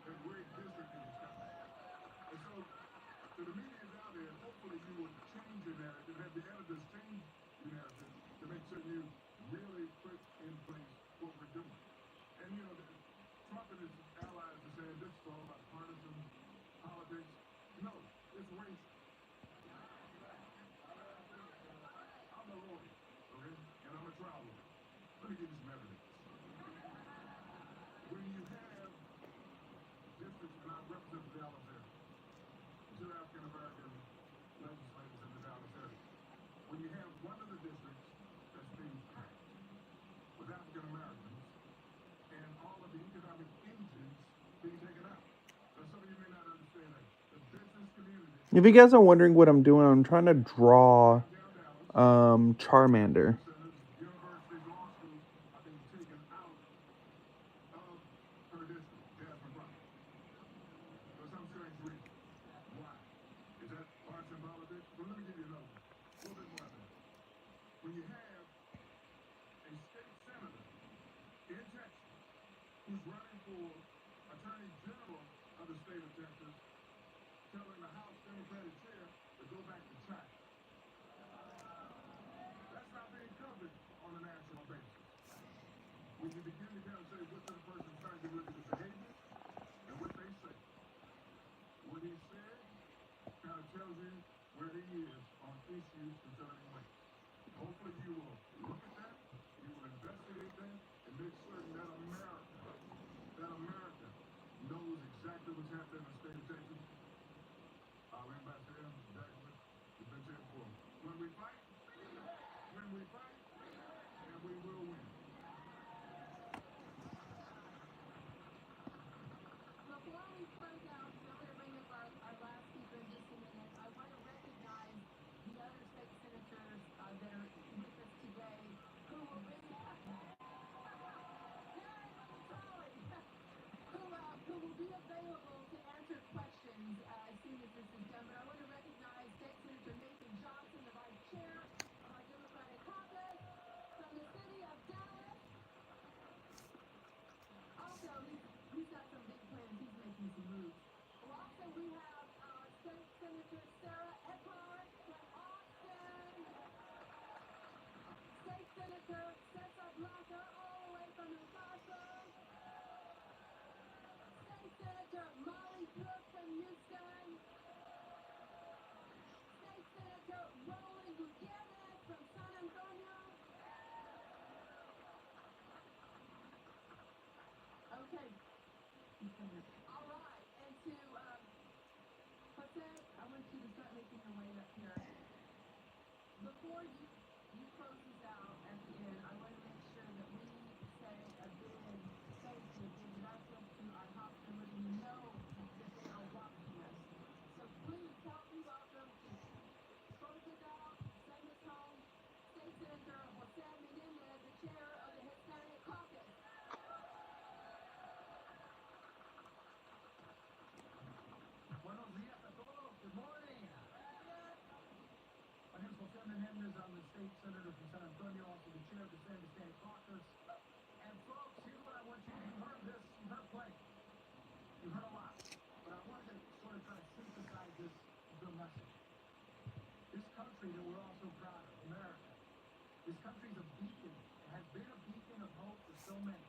that redistricting is coming. And so, to the media out there, hopefully you will change your narrative, have the editors change your narrative to make sure you really put in place what we're doing. And you know, Trump and his allies are saying this is all about partisan politics. No, it's racial. I'm a lawyer, okay? And I'm a trial lawyer. Let me give you some evidence. When you have districts, and I represent the Dallas area, two African American legislators in the Dallas area. When you have one of the districts that's being packed with African Americans and all of the economic engines being taken out. Now, some of you may not understand that the business community. If you guys are wondering what I'm doing, I'm trying to draw Charmander. Universities, law schools are being taken out of her district, Jasmine Crockett, for some strange reason. Why? Is that partisan politics? Well, let me give you another one. A little bit more than that. When you have a state senator in Texas who's running for Attorney General of the state of Texas, telling the House Democratic chair to go back to China. That's not being covered on a national basis. When you begin to kind of say what the person's trying to look at the behavior and what they say. What he said kind of tells you where he is on issues concerning race. Hopefully you will look at that, you will investigate that, and make certain that America knows exactly what's happening in the state of Texas. I'll end by saying exactly what has been said before. When we fight, and we will win. Before we close out, I'm going to bring up our last speaker in just a minute. I want to recognize the other state senators that are with us today who will be... Yay, Tally! Senator Molly Brooks from Houston. State Senator Roland Gutierrez from San Antonio. Okay. All right. And to Jose, I want you to start making your way up here. Before you close this out at the end, I want to make sure that we say a big thank you, big gracias to our hospital. You know that they are watching us. So please help me welcome to close us out, send us home, State Senator Jose Menendez, the chair of the Hispanic Caucus. Buenos días a todos. Good morning. My name is Jose Menendez. I'm the state senator from San Antonio, also the chair of the Hispanic Caucus. And folks, here's what I want you to do. You heard this. You heard plenty. You heard a lot. But I wanted to sort of try to synthesize this into a message. This country that we're all so proud of, America, this country's a beacon. It has been a beacon of hope for so many.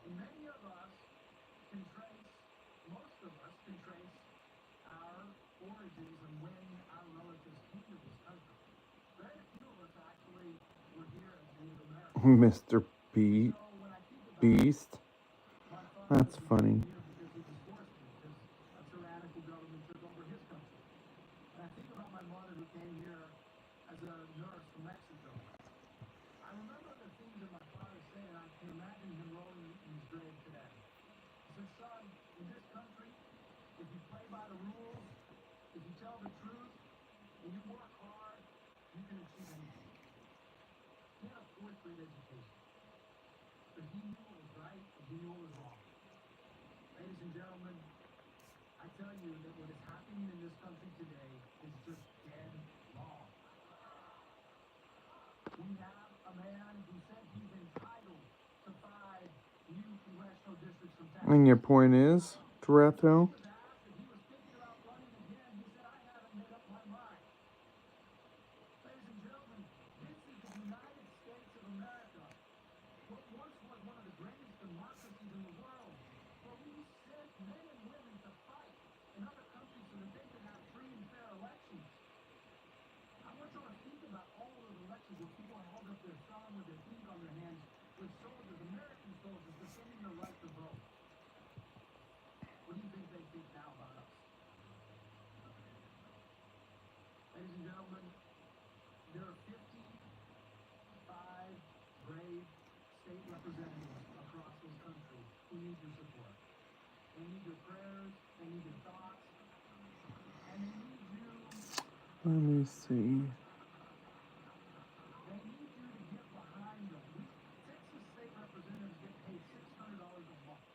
And many of us can trace, most of us can trace our origins and when our relatives came to this country. Very few of us actually were here as Native Americans. Mr. Beast. That's funny. Because he was forced to, because a tyrannical government took over his country. And I think about my mother who came here as a nurse from Mexico. I remember the things that my father said, and I can imagine him rolling in his grave today. He said, son, in this country, if you play by the rules, if you tell the truth, and you work hard, you can achieve anything. He had a fourth grade education. But he knew what was right and he knew what was wrong. Ladies and gentlemen, I tell you that what is happening in this country today is just dead wrong. We have a man who said he's entitled to 5 new congressional districts from Texas. And your point is, Toretto? Ladies and gentlemen, this is the United States of America. What once was one of the greatest democracies in the world, where we sent men and women to fight in other countries so that they could have free and fair elections. I want you to think about all of those elections where people held up their thumb with their feet on their hands, with soldiers, American soldiers, defending their right to vote. What do you think they think now about us? Ladies and gentlemen, there are 55 brave state representatives across this country who need your support. They need your prayers, they need your thoughts, and they need you. Let me see. They need you to get behind them. Texas state representatives get paid $600 a month.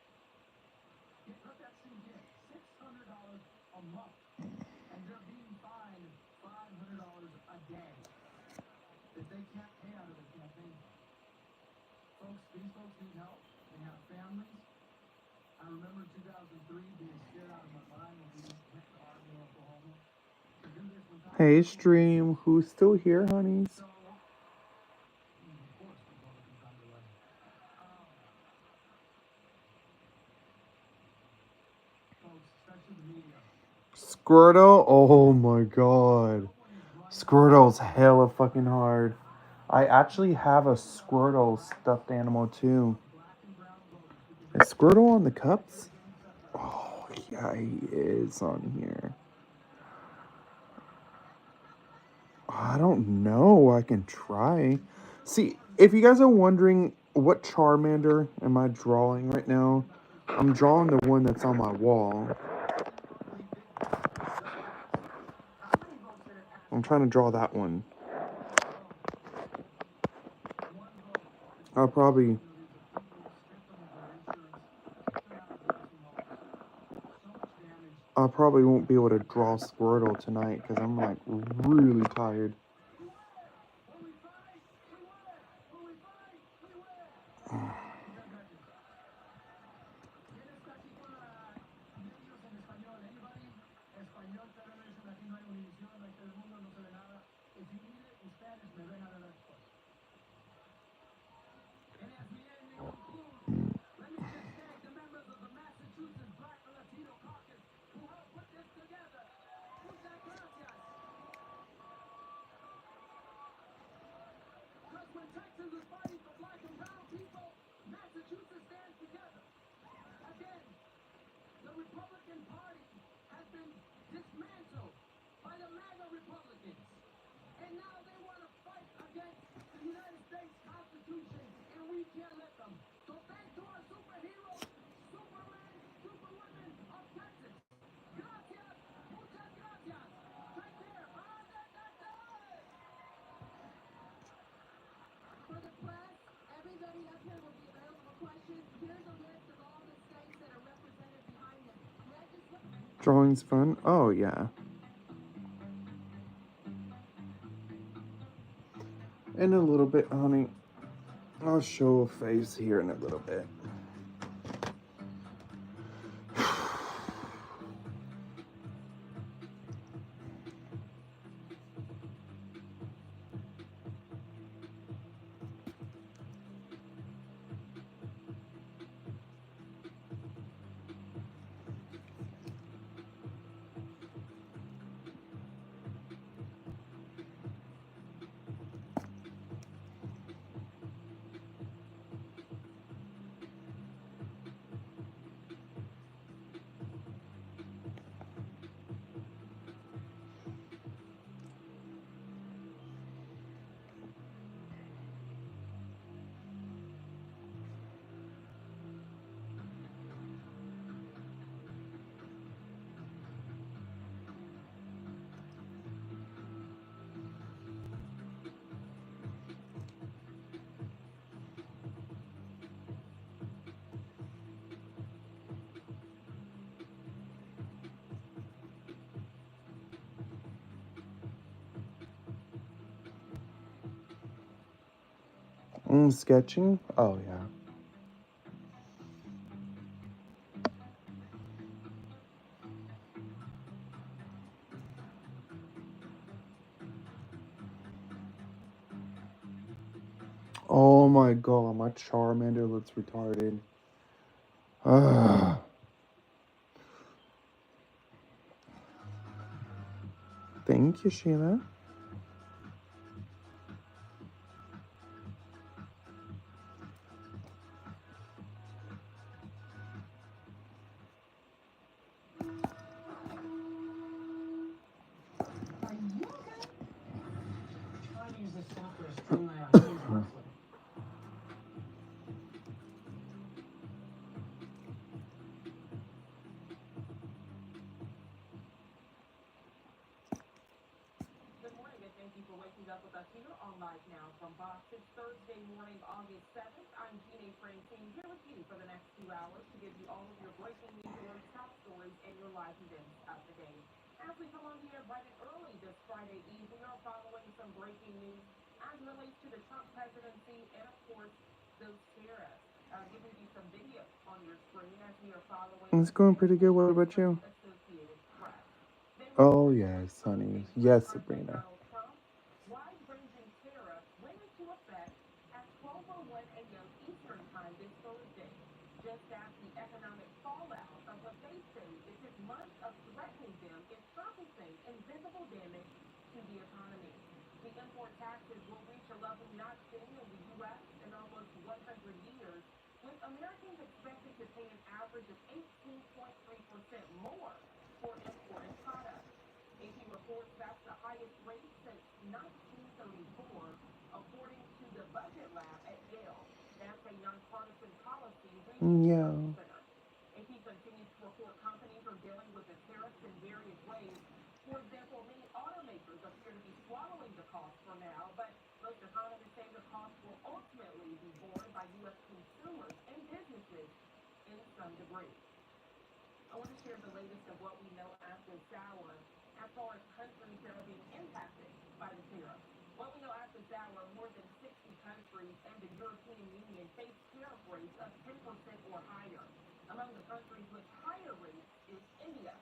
Let that sink in. $600 a month. And they're being fined $500 a day that they can't pay out of their campaign fund. Folks, these folks need help. They have families. I remember 2003 being scared out of my mind when we went to Argo, Oklahoma. To do this one time. Hey, stream. Who's still here, honeys? So, of course, Republicans underway. Folks, especially the media. Squirtle? Oh my god. Squirtle's hella fucking hard. I actually have a Squirtle stuffed animal too. Is Squirtle on the cups? Oh, yeah, he is on here. I don't know. I can try. See, if you guys are wondering what Charmander am I drawing right now, I'm drawing the one that's on my wall. I'm trying to draw that one. I'll probably won't be able to draw Squirtle tonight because I'm like really tired. Texas is fighting for black and brown people. Massachusetts stands together. Again, the Republican Party has been dismantled by the MAGA Republicans. And now they want to fight against the United States Constitution, and we can't let them. So thanks to our superheroes, Superman, Superwomen of Texas. Gracias, muchas gracias. Take care. For the press, everybody up here will be available for questions. Here's a list of all the states that are represented behind them. Drawing's fun. Oh, yeah. In a little bit, honey. I'll show a face here in a little bit. Sketching? Oh, yeah. Oh my god, my Charmander looks retarded. Thank you, Sheila. Good morning, and thank you for waking up with us here on Live Now from Fox. It's Thursday morning, August 7th. I'm Gina Francine here with you for the next 2 hours to give you all of your breaking news, top stories, and your live events of the day. As we come on here bright and early this Friday Eve, we are following some breaking news as it relates to the Trump presidency and, of course, those tariffs. Giving you some video on your screen as we are following. It's going pretty good. What about you? Associated Press. Oh, yes, honey. Yes, Sabrina. Wide-ranging tariffs went into effect at 12:01 a.m. Eastern Time this Thursday, just as the economic fallout of what they say is his months of threatening them is surfacing invisible damage to the economy. The import taxes will reach a level not seen in the U.S. in almost 100 years, with Americans expected to pay an average of 18.3% more for imported products. AP reports that's the highest rate since 1934, according to the Budget Lab at Yale. That's a nonpartisan policy Yeah. research center. AP continues to report companies are dealing with the tariffs in various ways. For example, many automakers appear to be swallowing the cost for now, but most economists say the cost will ultimately be borne by U.S. consumers and businesses in some degree. I want to share the latest of what we know at this hour as far as countries that are being impacted by the tariffs. What we know at this hour, more than 60 countries and the European Union face tariff rates of 10% or higher. Among the countries with higher rates is India.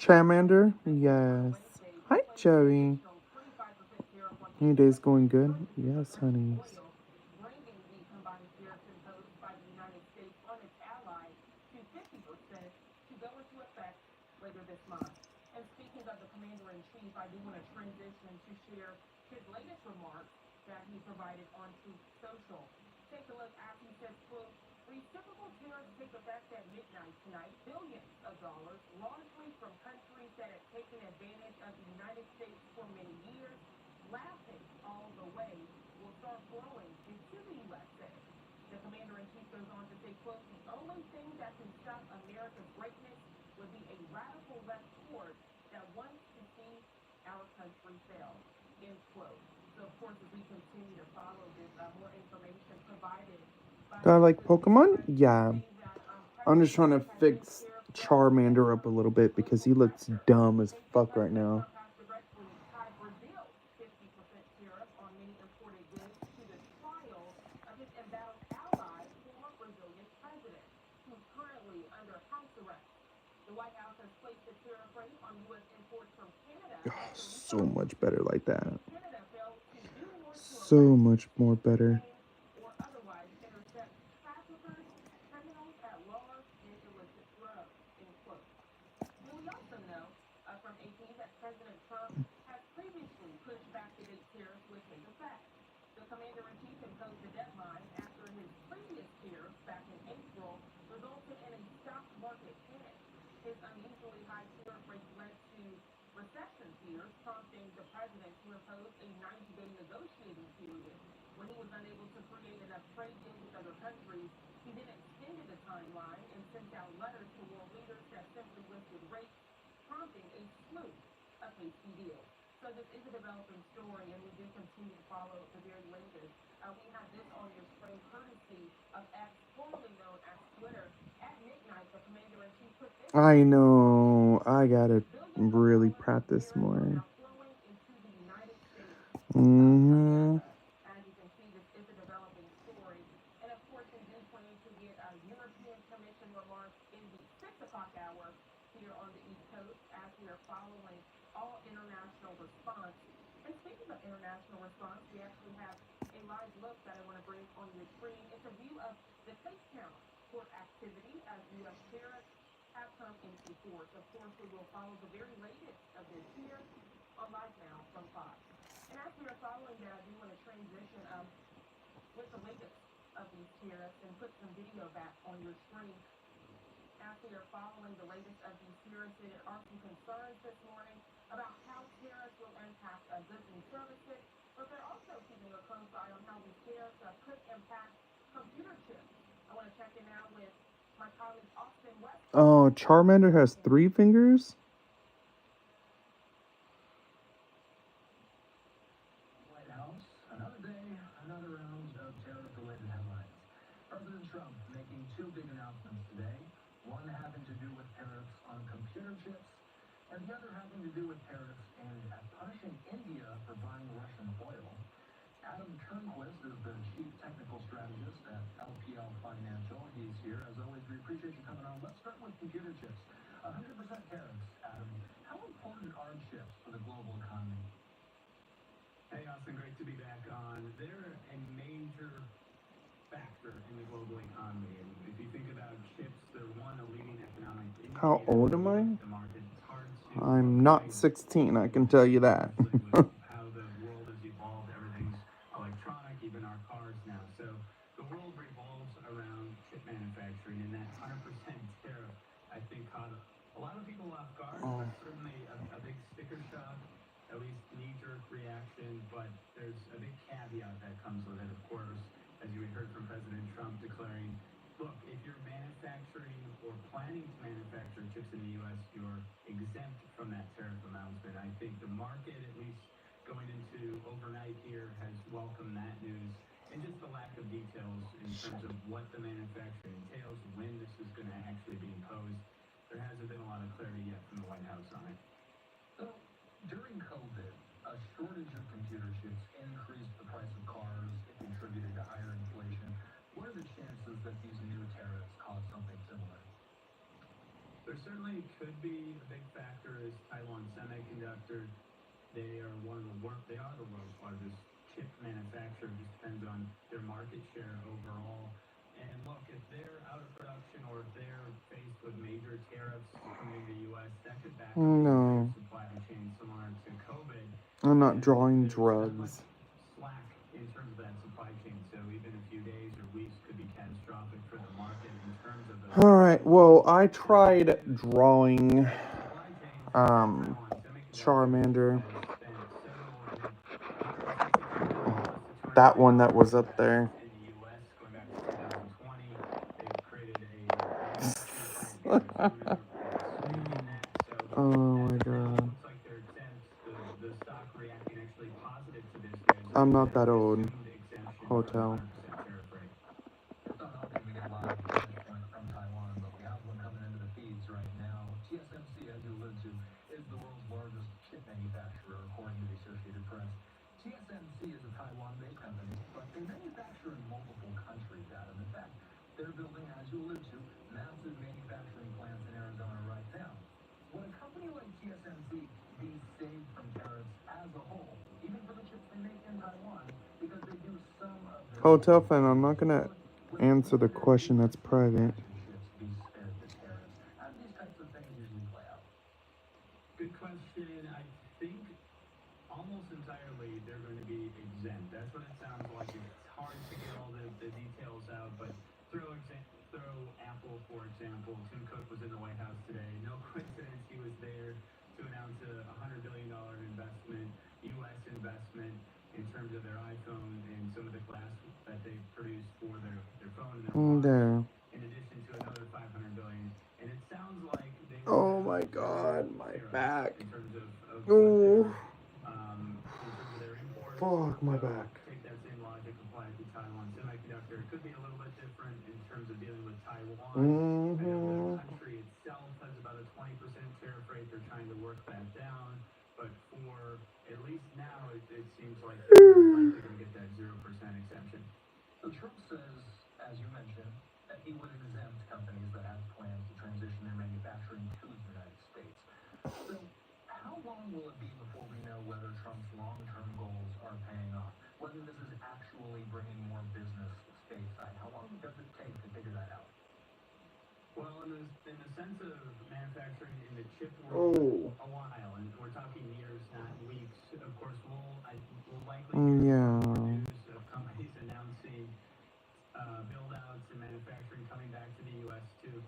Charmander? Yes. Hi, Joey. Your day's going good? Yes, honey. Bringing the combined tariffs imposed by the United States on its allies to 50% to go into effect later this month. And speaking of the commander-in-chief, I do want to transition to share his latest remarks that he provided on Truth Social. Take a look as he says, quote, reciprocal tariffs take effect at midnight tonight, billions of dollars, largely from countries that have taken advantage of the United States for many years, laughing all the way, will start flowing into the USA. The commander-in-chief goes on to say, quote, the only thing that can stop America's greatness would be a radical left force that wants to see our country fail, end quote. So, of course, as we continue to follow this, more information provided by Do I like Pokemon? Yeah. I'm just trying to fix Charmander up a little bit because he looks dumb as fuck right now. directly tied Brazil 50% tariff on many imported goods to the trial of his embattled ally, former Brazilian president, who's currently under house arrest. The White House has placed a tariff rate on U.S. imports from Canada. So much better like that. Canada failed to do more to So much more better. or otherwise intercept traffickers, criminals at large, and illicit drugs, end quote. And we also know from AP that President Trump has previously pushed back the date tariffs would take effect. The commander-in-chief imposed a deadline after his previous tariffs back in April resulted in a stock market panic. His unusually high tariff rate led to recession fears, prompting the president to impose a 90-day negotiating period. When he was unable to create enough trade deals with other countries, he then extended the timeline and sent out letters to world leaders that simply listed rates, prompting a slew of hasty deals. So this is a developing story, and we do continue to follow the very latest. We have this on your screen, courtesy of X, formerly known as Twitter. At midnight, the commander-in-chief put this. I know. I gotta really practice more. Flowing into the United States. Mm-hmm. As you can see, this is a developing story. And of course, we do plan to get our European Commission remarks in the 6 o'clock hour here on the East Coast as we are following all international response. And speaking of international response, we actually have a live look that I want to bring on your screen. It's a view of the take count court activity as U.S. tariffs have come into force. Of course, we will follow the very latest of this here on Live Now from Fox. And as we are following that, I do want to transition with the latest of these tariffs and put some video back on your screen. As we are following the latest of these tariffs, there are some concerns this morning about how tariffs will impact goods and services, but they're also keeping a close eye on how these tariffs could impact computer chips. I want to check in now with my colleague Austin West. Oh, Charmander has 3 fingers? White House, another day, another round of tariff-related headlines. President Trump making 2 big announcements today, one having to do with tariffs on computer chips, and the other having to do with tariffs aimed at punishing India for buying Russian oil. Adam Turnquist is the chief technical strategist at LPL Financial. He's here. As always, we appreciate you coming on. Let's start with computer chips. 100% tariffs, Adam. How important are chips for the global economy? Hey, Austin, great to be back on. They're a major factor in the global economy. And if you think about chips, they're a leading economic indicator. How old am I? The market. It's hard to I'm not 16, I can tell you that. with how the world has evolved, everything's electronic, even our cars now. So the world revolves around chip manufacturing, and that 100% tariff, I think, caught a lot of people off guard, but certainly a big sticker shock, at least knee-jerk reaction, but there's a big caveat that comes with it, of course, as you heard from President Trump declaring, look, if you're manufacturing or planning to manufacture chips in the U.S., you're exempt from that tariff announcement. I think the market, at least going into overnight here, has welcomed that news, and just the lack of details in terms of what the manufacturing entails, when this is going to actually be imposed. There hasn't been a lot of clarity yet from the White House on it. So, during COVID, a shortage of computer chips increased the price of cars. It contributed to higher inflation. What are the chances that these new tariffs cause something similar? There certainly could be a big factor is Taiwan Semiconductor. They are the world's largest chip manufacturer. It just depends on their market share overall. And look, if they're out of production or if they're faced with major tariffs coming to the U.S., that could back up the entire supply chain similar to COVID. I'm not drawing drugs. Slack in Alright, well, I tried drawing Charmander. That one that was up there. In the U.S. going back to 2020, they've created a Oh my god. looks like they're exempt. The stock reacting actually positive to this news. I'm not that old. Exemption Hotel. 100% tariff rate. It's not often we get a live vantage point from Taiwan, but we have one coming into the feeds right now. TSMC, as you alluded to, is the world's largest chip manufacturer, according to the Associated Press. TSMC is a Taiwan-based company, but they manufacture in multiple countries, Adam. In fact, they're building, as you alluded to, massive manufacturing plants in Arizona right now. Would a company like TSMC be saved from tariffs as a whole, even for the chips they make in Taiwan, because they do some of their Hotel fan, I'm not gonna answer the question, that's private. be spared the tariffs? How do these types of things usually play out? Good question. I think almost entirely they're going to be exempt. That's what it sounds like. It's hard to get all the details out, but throw Apple, for example. Tim Cook was in the White House today. No coincidence he was there to announce a $100 billion investment, U.S. investment, in terms of their iPhone and some of the glass that they produce for their phone and their watch, There. in addition to another $500 billion. And it sounds like they Oh my god, my back. in terms of Oh. in terms of their imports. Fuck my back. Take that same logic, apply it to Taiwan Semiconductor. It could be a little bit different in terms of dealing with Taiwan. I know the country itself has about a 20% tariff rate. They're trying to work that down. But for at least now, it seems like they're likely going to get that 0% exemption. So Trump says, as you mentioned, that he would exempt companies that have plans to transition their manufacturing to the United States. So how long will it be before we know whether Trump's long-term goals are paying off? Whether this is actually bringing more business stateside? How long does it take to figure that out? Well, in the sense of manufacturing in the chip world, a while, and we're talking years, not weeks. Of course, we'll likely hear news of companies announcing build-outs and manufacturing coming back to the U.S. too.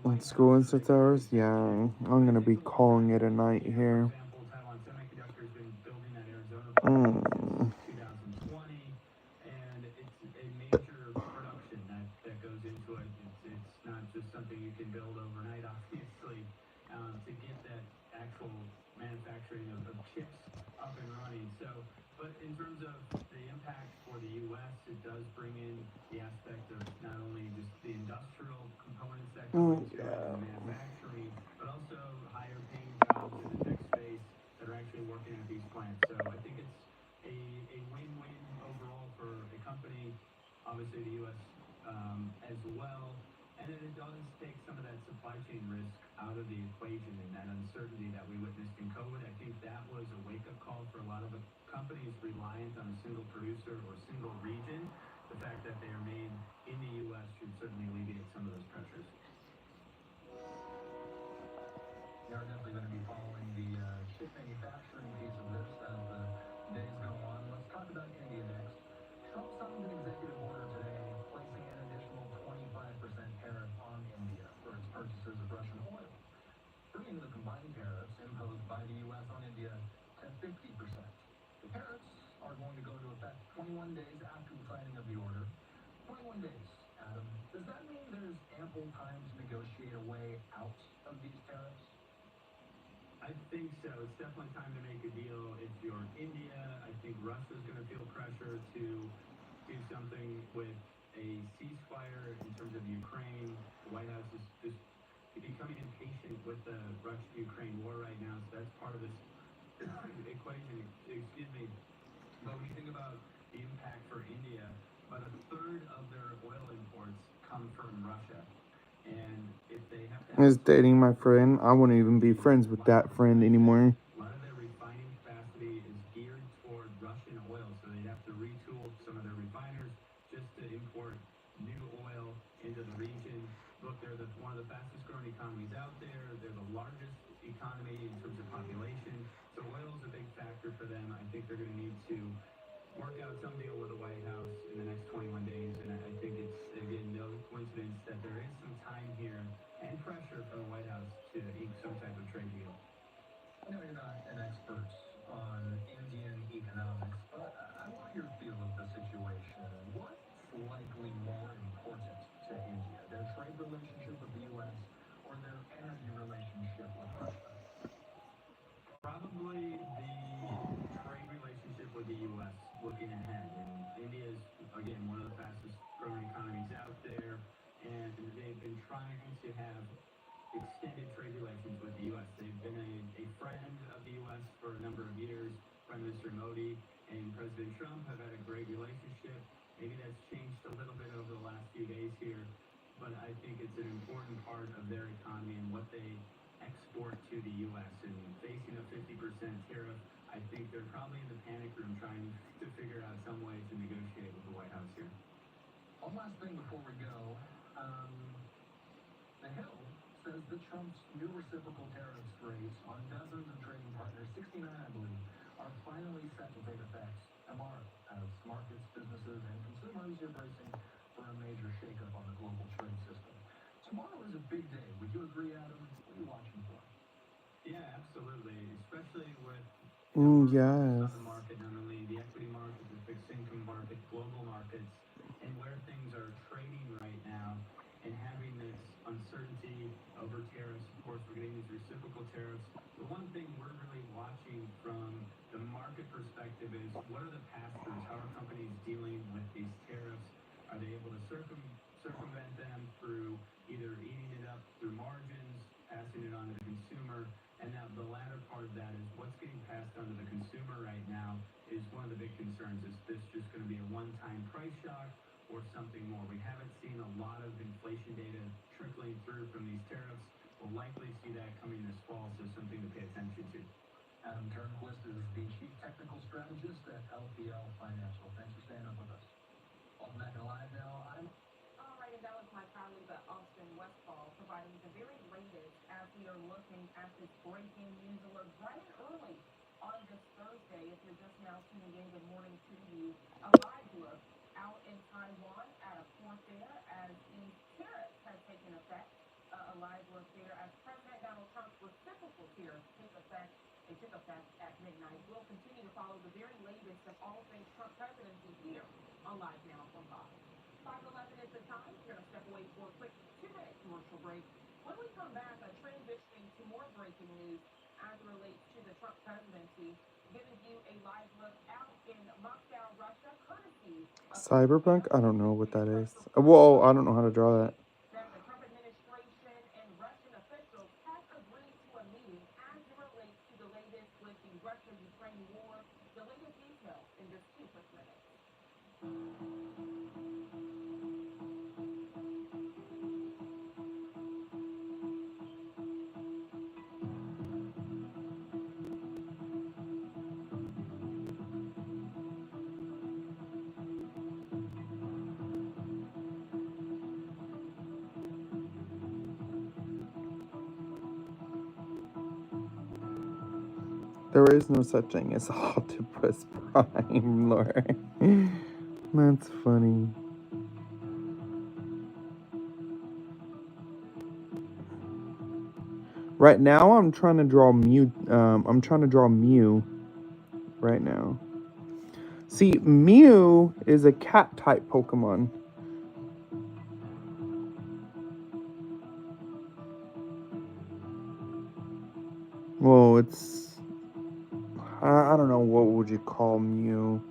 On school in 6 hours? Yeah, I'm gonna be calling it a night here. For example, Taiwan Semiconductor has been building that Arizona plant since 2020, and it's a major production that goes into it. It's not just something you can build overnight, obviously, to get that actual manufacturing of chips up and running. So, but in terms of the impact for the U.S., it does bring in the aspect of not only just the industrial components that go into it and manufacturing, but also higher paying jobs in the tech space that are actually working at these plants. So I think it's a win-win overall for a company, obviously the U.S. As well. And then it does take some of that supply chain risk out of the equation and that uncertainty that we witnessed in COVID. I think that was a wake-up call for a lot of the companies reliant on a single producer or single region. The fact that they are made in the U.S. should certainly alleviate some of those pressures. We are definitely going to be following the chip manufacturing piece of this as the days go on. Let's talk about India next. Trump signed an executive order today placing an additional 25% tariff on India for its purchases of Russian oil, bringing the combined tariffs imposed by the U.S. on India to 50%. The tariffs are going to go into effect 21 days after the signing of the order. 21 days, Adam. Does that mean there's ample time to negotiate a way out of these tariffs? I think so. It's definitely time to make a deal if you're India. I think Russia's going to feel pressure to do something with a ceasefire in terms of Ukraine. The White House is just becoming impatient with the Russia-Ukraine war right now, so that's part of this equation. Excuse me. But when you think about the impact for India, about a third of their oil imports come from Russia. And if they have to Is dating my friend. I wouldn't even be friends with that friend anymore. a lot of their refining capacity is geared toward Russian oil, so they'd have to retool some of their refiners just to import new oil into the region. Look, they're one of the fastest growing economies out there. They're the largest economy in terms of population. So oil is a big factor for them. I think they're going to need to work out some deal with the White House in the next 21 days. And I think it's, again, no coincidence that there is some time here and pressure from the White House to ink some type of trade deal. I know you're not an expert on Indian economics, but I want your feel of the situation. What's likely more important to India, their trade relationship with the U.S. or their energy relationship with Russia? Probably the trade relationship with the U.S. looking ahead. And India is, again, one of the fastest growing economies out there. And they've been trying to have extended trade relations with the U.S. They've been a friend of the U.S. for a number of years. Prime Minister Modi and President Trump have had a great relationship. Maybe that's changed a little bit over the last few days here, but I think it's an important part of their economy and what they export to the U.S. And facing a 50% tariff, I think they're probably in the panic room trying to figure out some way to negotiate with the White House here. One last thing before we go. The Hill says that Trump's new reciprocal tariffs rates on dozens of trading partners, 69 I believe, are finally set to take effect tomorrow as markets, businesses, and consumers are bracing for a major shakeup on the global trade system. Tomorrow is a big day. Would you agree, Adam? What are you watching for? Yeah, absolutely. Especially with Yes. on the market, not only the equity market, the fixed income market, global markets, and where things are trading right now, and having this uncertainty over tariffs. Of course, we're getting these reciprocal tariffs. The one thing we're really watching from the market perspective is what are the pass-throughs? How are companies dealing with these tariffs? Are they able to circumvent them through either eating it up through margins, passing it on to the consumer? And now the latter part of that is what's getting passed on to the consumer right now is one of the big concerns. Is this just going to be a one-time price shock or something more? We haven't seen a lot of inflation data trickling through from these tariffs. We'll likely see that coming this fall, so something to pay attention to. Adam Turnquist is the Chief Technical Strategist at LPL Financial. Thanks for staying up with us. Welcome back to Live now. All right, and that was my colleague Austin Westfall providing the very latest as we are looking at this breaking news alert bright and early on this Thursday. If you're just now tuning in, good morning to you. A live look out in Taiwan at a port there as the tariffs have taken effect. A live look there as President Donald Trump's reciprocal tariffs take effect. They took effect at midnight. We'll continue to follow the very latest of all things Trump presidency here on Live Now from Fox. 5:11 is the time. We're going to step away for a quick 2-minute commercial break. When we come back, transitioning to more breaking news as it relates to the Trump presidency, giving you a live look out in Moscow, Russia, courtesy of Cyberpunk? I don't know what that is. Whoa, I don't know how to draw that. that the Trump administration and Russian officials have agreed to a meeting as it relates to the latest with the Russia-Ukraine war. The latest details in just 2 quick minutes. There is no such thing as Optimus Prime, Lord. That's funny. Right now, I'm trying to draw Mew. I'm trying to draw Mew. Right now. See, Mew is a cat type Pokemon. Well, it's I don't know, what would you call Mew?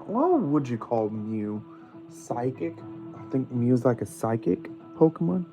What would you call Mew? Psychic? I think Mew's like a psychic Pokemon.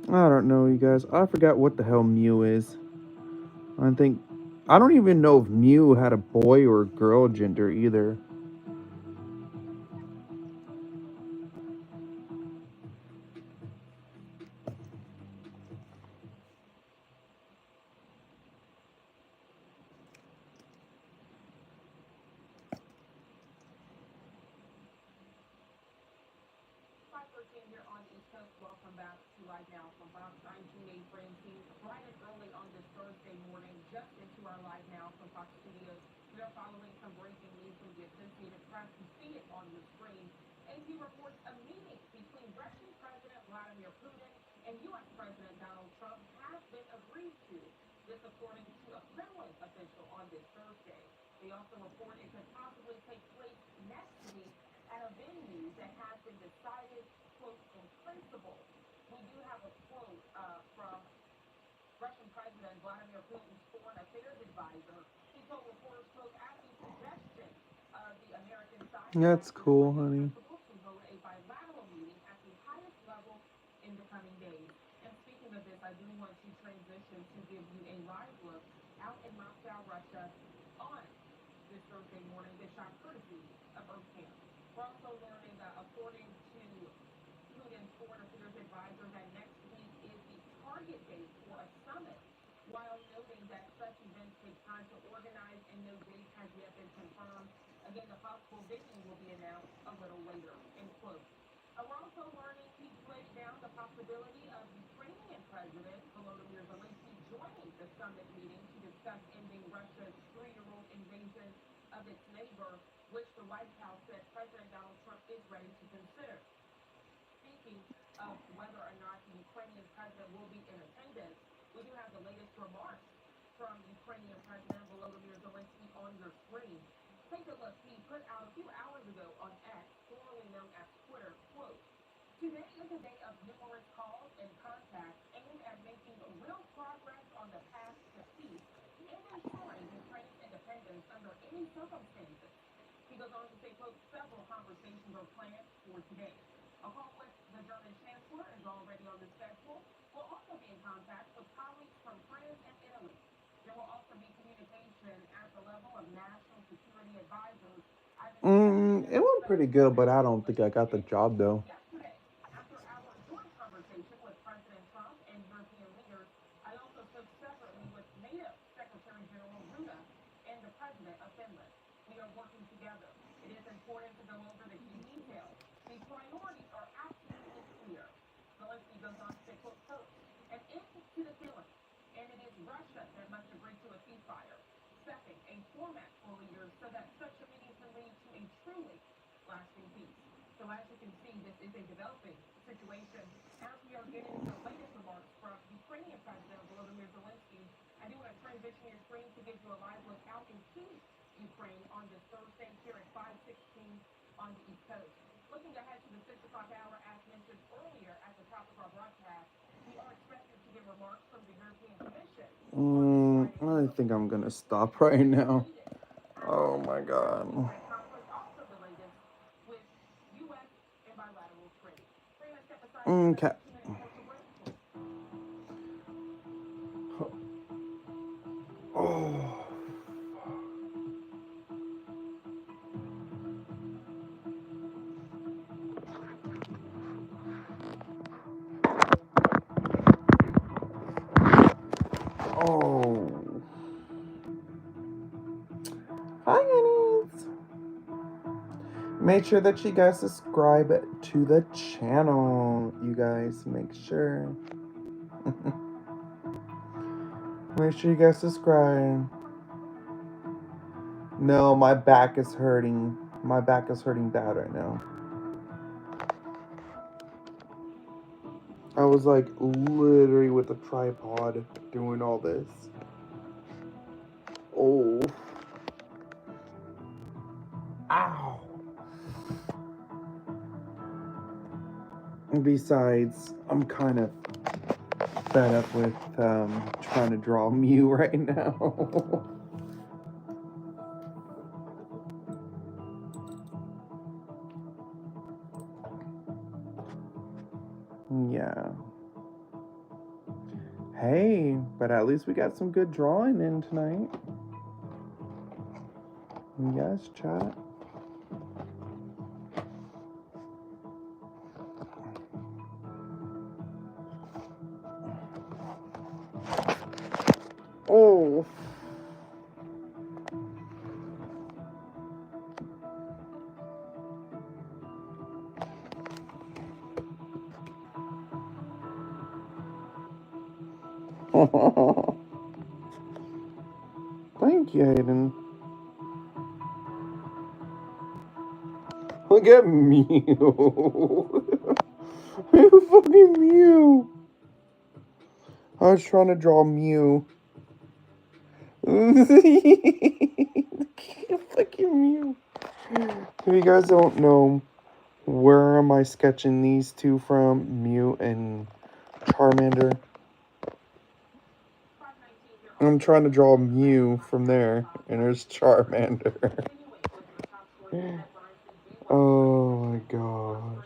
I don't know, you guys. I forgot what the hell Mew is. I don't even know if Mew had a boy or girl gender either. Here on the East Coast, welcome back to Live Now from Fox. I'm GA Francine, bright and early on this Thursday morning, just into our Live Now from Fox studios. We are following some breaking news from the Associated Press. You see it on your screen. AP reports a meeting between Russian President Vladimir Putin and U.S. President Donald Trump has been agreed to. This according to a Kremlin official on this Thursday. They also report it could possibly take place next week at a venue that has been decided, quote, in principle. We do have a quote from Russian President Vladimir Putin's foreign affairs advisor. He told reporters, quote, at the suggestion of the American side, That's cool, honey. to hold a bilateral meeting at the highest level in the coming days. And speaking of this, I do want to transition to give you a live look out in Moscow, Russia, on this Thursday morning. This shot courtesy of Earthcam. We're also learning that according to Putin's foreign affairs advisor that next week is the target date for a summit, while noting that such events take time to organize and no date has yet been confirmed. Again, the possible venue will be announced a little later, end quote. We're also learning he played down the possibility of Ukrainian President Volodymyr Zelensky joining the summit meeting to discuss ending Russia's 3-year-old invasion of its neighbor, which the White House said President Donald Trump is ready to consider. Speaking of whether or not the Ukrainian president will be in attendance, we do have the latest remarks from Ukrainian President Volodymyr Zelensky on your screen. Take a look. He put out a few hours ago on X, formerly known as Twitter, quote, today is a day of numerous calls and contacts aimed at making real progress on the path to peace and ensuring Ukraine's independence under any circumstances. He goes on to say, quote, several conversations are planned for today. A call with the German Chancellor is already on the schedule. We'll also be in contact with colleagues from France and Italy. There will also be communication at the level of national security advisors. It went pretty good, but I don't think I got the job though. Yesterday, after our joint conversation with President Trump and European leaders, I also spoke separately with NATO Secretary General Ruda and the President of Finland. We are working together. It is important to go over the key details. The priorities are absolutely clear. Zelensky goes on to say, quote, first, an end to the killing, and it is Russia that must agree to a ceasefire. Second, a format for leaders so that such a meeting can lead to a truly lasting peace. So as you can see, this is a developing situation. As we are getting the latest remarks from Ukrainian President Volodymyr Zelensky, I do want to transition your screen to give you a live look out into Ukraine on this Thursday here at 5:16 on the East Coast. Looking ahead to the 6 o'clock hour, as mentioned earlier at the top of our broadcast, we are expected to get remarks from the European Commission. I think I'm gonna stop right now. Oh my god. Conference also the latest with U.S. and bilateral trade. We're going to step aside Okay. for 2 minute commercial break. Oh. Oh. Hi, guys. Make sure that you guys subscribe to the channel. You guys, make sure. Make sure you guys subscribe. No, my back is hurting. My back is hurting bad right now. I was like literally with a tripod doing all this. Oh. Ow. And besides, I'm kind of fed up with trying to draw Mew right now. Yeah. Hey, but at least we got some good drawing in tonight. Yes, chat. Oh. Thank you, Hayden. Look at Mew. Fucking Mew. I was trying to draw Mew. Fucking Mew. If you guys don't know, where am I sketching these two from? Mew and Charmander. I'm trying to draw Mew from there, and there's Charmander. Oh my god.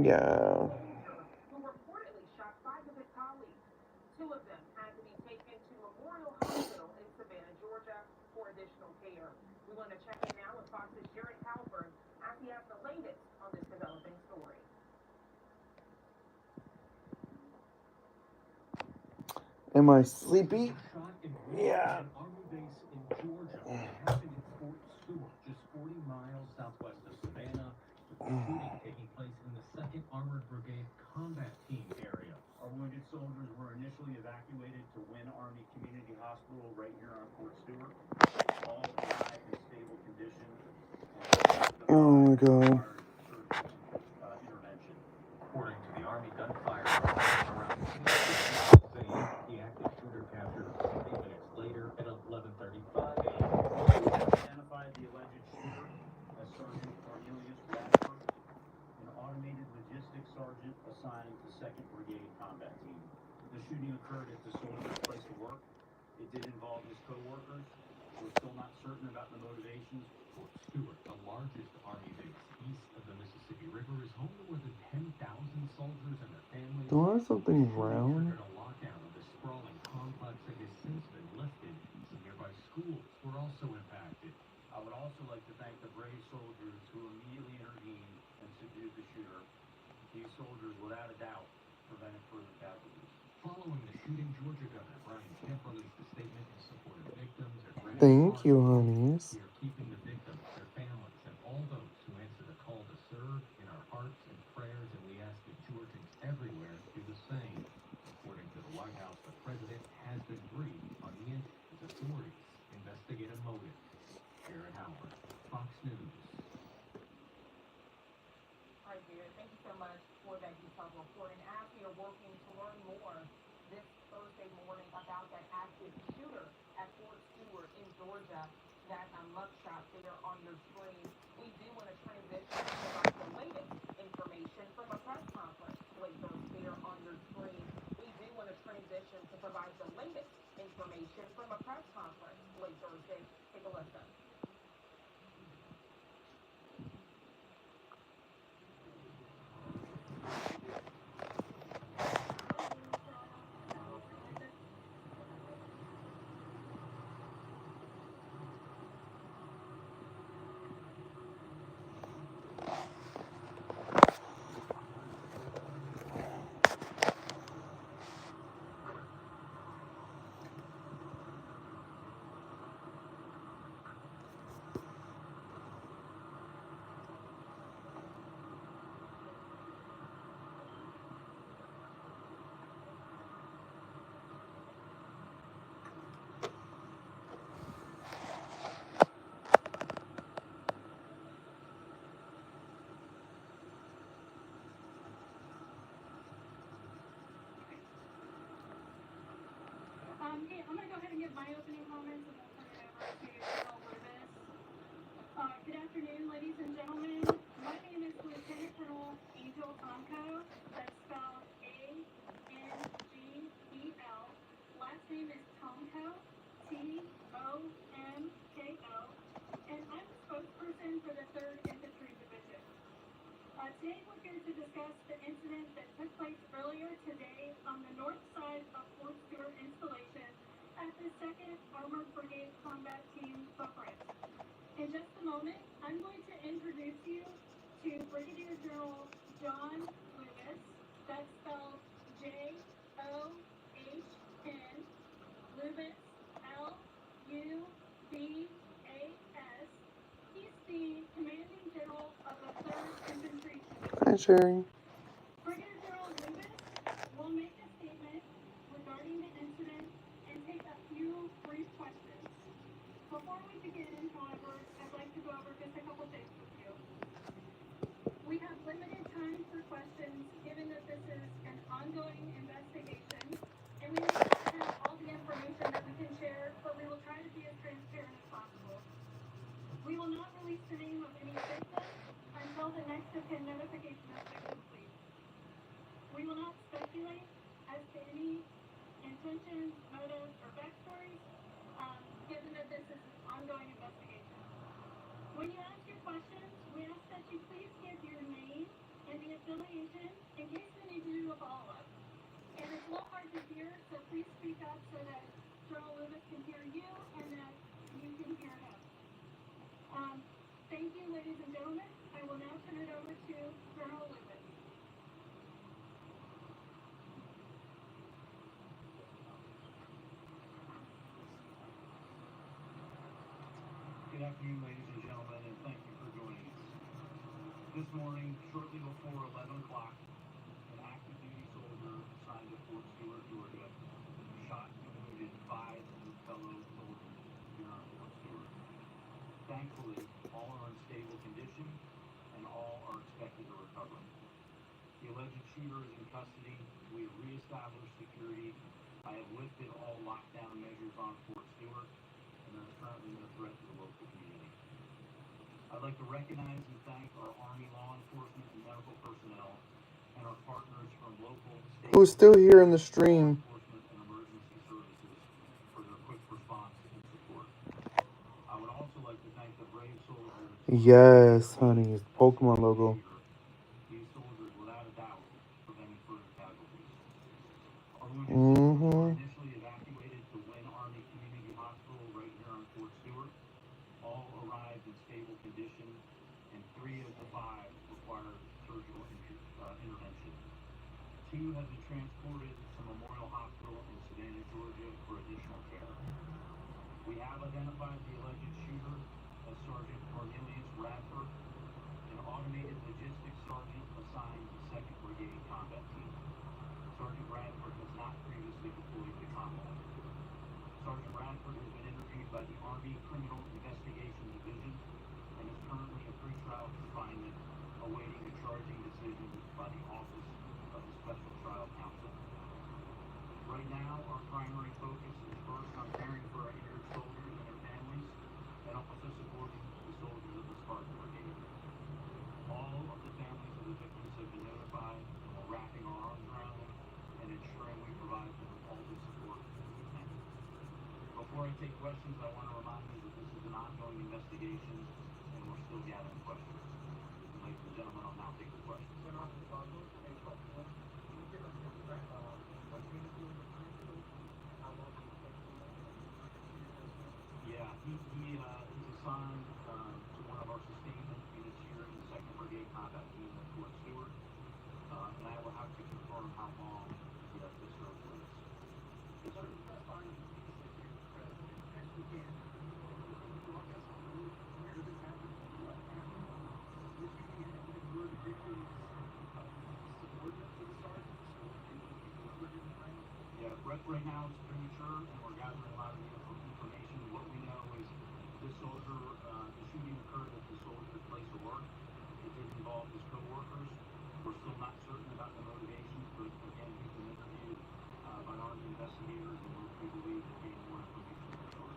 Yeah. Two of them had to be taken to Memorial Hospital in Savannah, Georgia, for additional care. We want to check in now with Fox's Jared Halpern as he has the latest on this developing story. Am I sleepy? Yeah. Army base in Georgia. It happened in Fort Stewart, just 40 miles southwest of Savannah. The shooting taking place in the 2nd Armored Brigade Combat Team area. Our wounded soldiers were initially evacuated to Wynn Army Community Hospital right here on Fort Stewart. All arrived in stable condition. Oh my god. Intervention. According to the Army gunfire around the active shooter captured 20 minutes later at 11:35 a.m. Identified the alleged shooter as Sergeant Cornelius Radford, an automated logistics sergeant assigned to 2nd Brigade Combat Team. The shooting occurred at the soldier's place of work. It did involve his co-workers. We're still not certain about the motivations. Fort Stewart, the largest Army base east of the Mississippi River, is home to more than 10,000 soldiers and their families. Do I have something round? A lockdown of the sprawling complex that has since been lifted. Some nearby schools were also impacted. I would also like to thank the brave soldiers who immediately intervened and subdued the shooter. These soldiers, without a doubt, prevented further casualties. Following the shooting, Georgia Governor Brian Kemp released a statement in support of victims and Thank you, honeys. we are keeping the victims, their families, and all those who answer the call to serve in our hearts and prayers, and we ask that Georgians everywhere do the same. According to the White House, the president has been briefed on the incident as authorities investigate a motive. Jared Howard, Fox News. All right, Jared, thank you so much for that detailed report. And as we are working to learn more this Thursday morning about that active shooter at Fort Stewart in Georgia, that mugshot there on your screen, we do want to transition to provide the latest information from a press conference late Thursday on your screen. We do want to transition to provide the latest information from a press conference late Thursday. Take a listen. Hey, I'm going to go ahead and give my opening comments and we'll turn it over to Colonel Rubis. Good afternoon, ladies and gentlemen. My name is Lieutenant Colonel Angel Tomko. That's spelled Angel. Last name is Tomko, Tomko. Today we're here to discuss the incident that took place earlier today on the north side of Fort Stewart installation at the 2nd Armored Brigade Combat Team Buckeret. In just a moment, I'm going to introduce you to Brigadier General John Lewis. That's spelled John Lewis, Lubas. He's the commanding general of the 3rd Infantry Division. Hi, Sherry. Brigadier General Lewis will make a statement regarding the incident and take a few brief questions. Before we begin, however, I'd like to go over just a couple things with you. We have limited time for questions, given that this is an ongoing investigation, and we may not have all the information that we can share, but we will try to be as transparent as possible. We will not release the name of any victim until the next of kin notification has been complete. We will not speculate as to any intentions, motives, or backstories, given that this is an ongoing investigation. When you ask your questions, we ask that you please give your name and the affiliation in case we need to do a follow-up. And it's a little hard to hear, so please speak up so that General Lewis can hear you and that you can hear him. Thank you, ladies and gentlemen. I will now turn it over to General Lewis. Good afternoon, ladies and gentlemen, and thank you for joining us. This morning, shortly before 11 o'clock, an active duty soldier assigned to Fort Stewart, Georgia, shot and wounded 5 of his fellow soldiers here on Fort Stewart. Thankfully, all are in stable condition and all are expected to recover. The alleged shooter is in custody. We have reestablished security. I have lifted all lockdown measures on Fort Stewart, and there is currently no threat to the local community. I'd like to recognize and thank our Army law enforcement and medical personnel and our partners from local, state, Who's still here in the stream? enforcement and emergency services for their quick response and support. I would also like to thank the brave soldiers. Yes, honey. It's Pokemon logo. These soldiers, without a doubt, prevented further casualties. Our wounded soldiers were initially evacuated to Wynn Army Community Hospital right here on Fort Stewart. All arrived in stable condition, and 3 of the 5 required surgical intervention. 2 have been transported to Memorial Hospital in Savannah, Georgia for additional care. We have identified the alleged shooter as Sergeant Cornelius Radford, an automated logistics sergeant assigned to 2nd Brigade Combat Team. Sergeant Radford has not previously deployed to combat. Sergeant Radford has been interviewed by the Army Criminal Investigation Division and is currently in pretrial confinement awaiting a charging decision by the Office of the Special Trial Counsel. Right now, our primary focus is first on caring for our injured soldiers and their families, and also supporting the soldiers of the Spartan Brigade. All of the families of the victims have been notified, and we're wrapping our arms around them and ensuring we provide them with all the support we can. Before I take questions, I want to remind you that this is an ongoing investigation, and we're still gathering questions. And ladies and gentlemen, I'll now take your questions. Yeah, he's assigned to one of our sustainment units here in the 2nd Brigade Combat Team at Fort Stewart, and I will have to confirm how long the service is. Yes, sir. Yeah, right now it's premature, and we're gathering a lot of information. What we know is this soldier, the shooting occurred at the soldier's place of work. It did involve his co-workers. We're still not certain about the motivations, but again, he's been interviewed by Army investigators, and we believe that getting more information is short.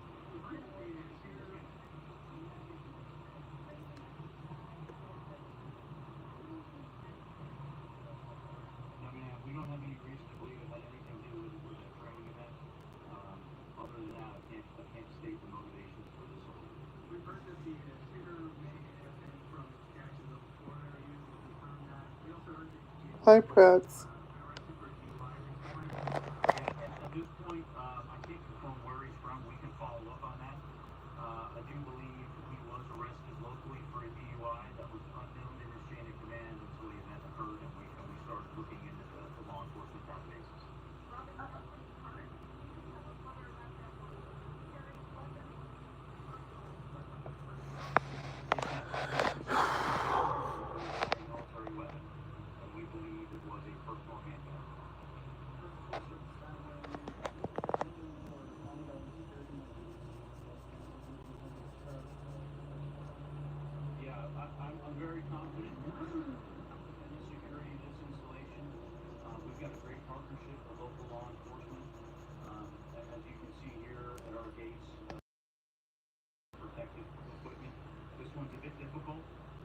No, ma'am, we don't have any reason to believe it had anything to do with a training event. Other than that, I can't state the motivations for this soldier. We've heard that the shooter may have been from Jacksonville, Florida. Are you Hi, Prats. At this point, I can't confirm where he's from. We can follow up on that. I do believe he was arrested locally for a DUI that was unknown in his chain of command until the event occurred, and we started looking into the law enforcement databases. Military weapon, and we believe it was a personal handgun. Yeah, I'm very confident in the security of this installation. We've got a great partnership with local law enforcement. As you can see here at our gates, protective equipment. This one's a bit difficult,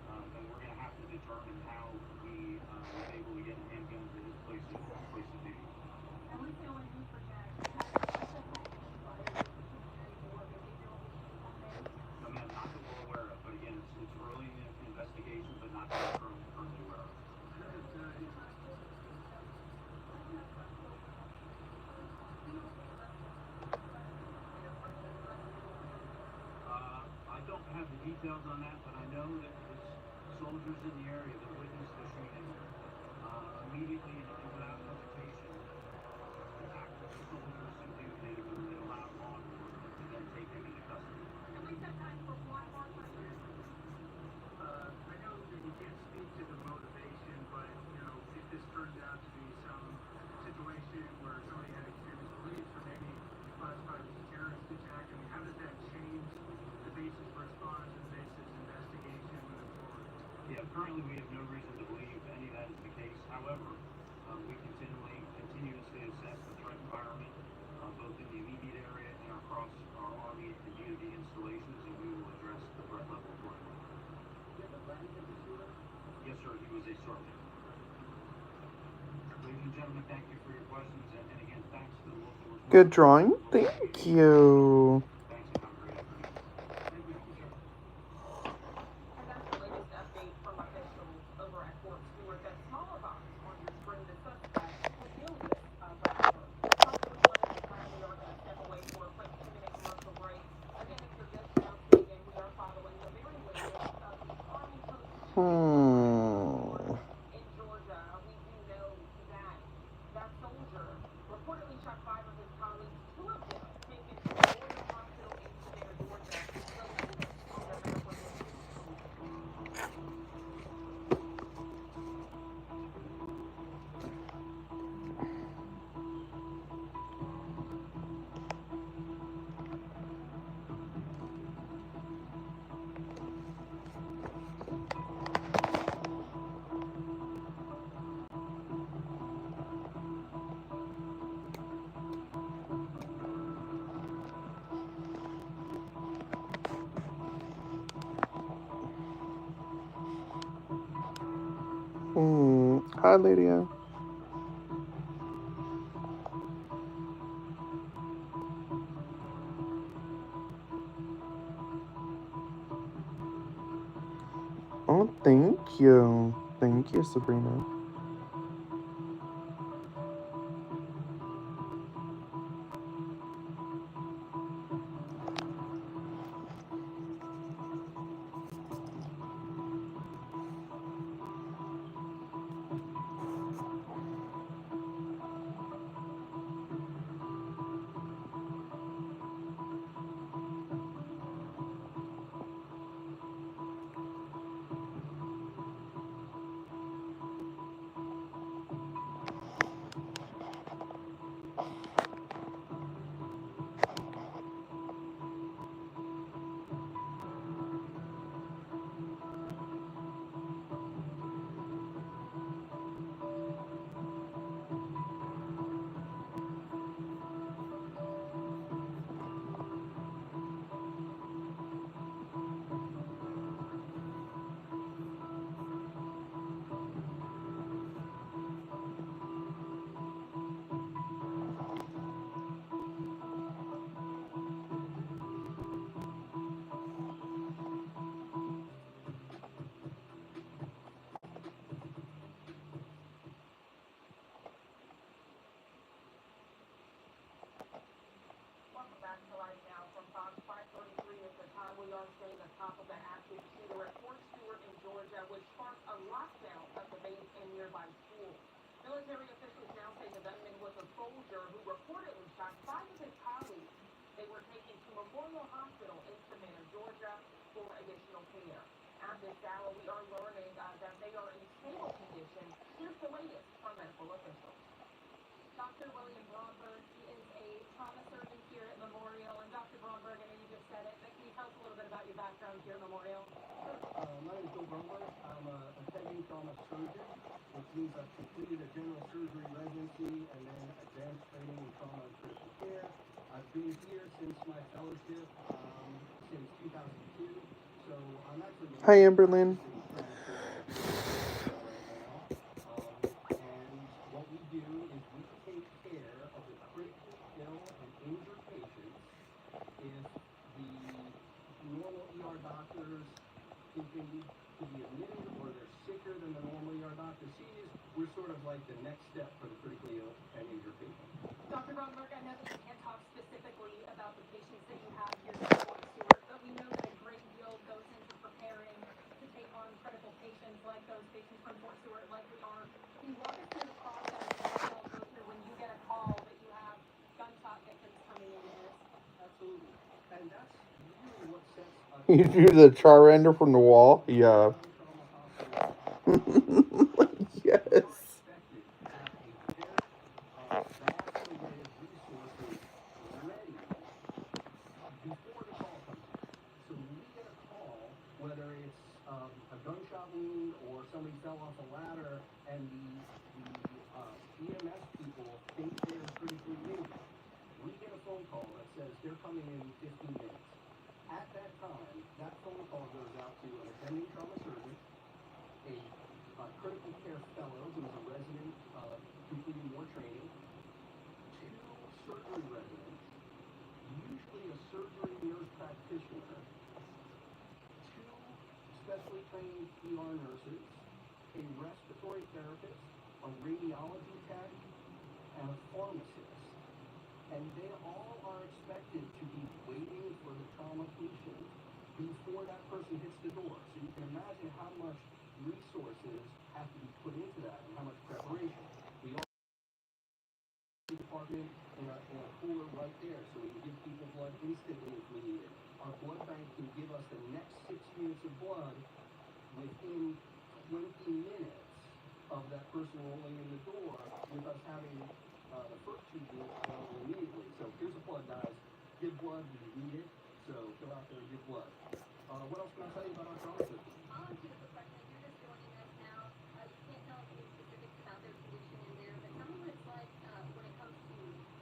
and we're going to have to determine how he was able to get a handgun to his place of duty. I mean, not that we're aware of, but again, it's early in the investigation, but not that we're currently aware of. I don't have the details on that, but I know that there's soldiers in the area that witnessed the shooting. Immediately and without hesitation, attacked the soldiers and allowed law enforcement to then take him into custody. I know that you can't speak to the motivation, but if this turns out to be some situation where somebody had extremist beliefs, or maybe classified as a terrorist attack, I mean, how does that change the basis of response and the basis of investigation moving forward? Yeah, currently we have no reason to believe any of that is the case. However, we continuously assess the threat environment, both in the immediate area and across our Army and DoD installations, and we will address the threat level accordingly. Yes, sir, he was a sergeant. Ladies and gentlemen, thank you for your questions, and again, thanks to the local response. Good drawing. Thank you. Thanks, and have a great afternoon. Thank you, sir. And that's the latest update from officials over at Fort Stewart. That smaller box on your screen, the suspect was yielded by Probably wanted to time, we are going to step away for a quick 2-minute commercial break. Again, if you're just now tuning in, we are following the very latest of the Army post in Georgia. We do know that that soldier reportedly shot 5 of his colleagues, 2 of them taken to Memorial Hospital in Savannah, Georgia. The latest on their medical needs. Hi, Lydia. Oh, thank you. Thank you, Sabrina. are learning that they are in a stable condition. Here's the latest from medical officials. Dr. William Bromberg, he is a trauma surgeon here at Memorial. And Dr. Bromberg, I know you just said it, but can you tell us a little bit about your background here at Memorial? My name is Bill Bromberg. I'm a attending trauma surgeon, which means I've completed a general surgery residency and then advanced training in trauma and critical care. I've been here since my fellowship since 2002. So I'm actually Hi, Amberlyn. and what we do is we take care of the critically ill and injured patients. If the normal ER doctors think they need to be admitted or they're sicker than the normal ER doctor sees, we're sort of like the next step for the critically ill and injured patient. Dr. Bromberg, I know that you can't talk specifically about the patients that you have here at Fort Stewart, but we know that a great deal goes into preparing to take on critical patients like those patients from Fort Stewart, like we are. Can you walk us through the process that you all go through when you get a call that you have gunshot victims coming in here? Absolutely. And that's really what sets us You drew the char render from the wall? Yeah. Yes. Before the call comes in. So when we get a call, whether it's a gunshot wound or somebody fell off a ladder and the EMS people think they're critically injured, we get a phone call that says they're coming in 15 minutes. At that time, that phone call goes out to an attending trauma surgeon, a critical care fellow who's a resident completing more training, 2 surgery residents, usually a surgery nurse practitioner, 2 specially trained ER nurses, a respiratory therapist, a radiology tech, and a pharmacist. And they all are expected to be waiting for the trauma patient before that person hits the door. So you can imagine how much resources have to be put into that and how much preparation. We all have the department in a cooler right there, so we can give people blood instantly if we need it. Our blood bank can give us the next 6 units of blood within 20 minutes of that person rolling in the door, with us having the first 2 units available immediately. So here's a blood, guys. Give blood when you need it. So go out there and give blood. What else can I tell you about our trauma system? I'll ask you a quick question. If you're just joining us now, you can't tell us any specifics about their condition in there, but tell me what it's like when it comes to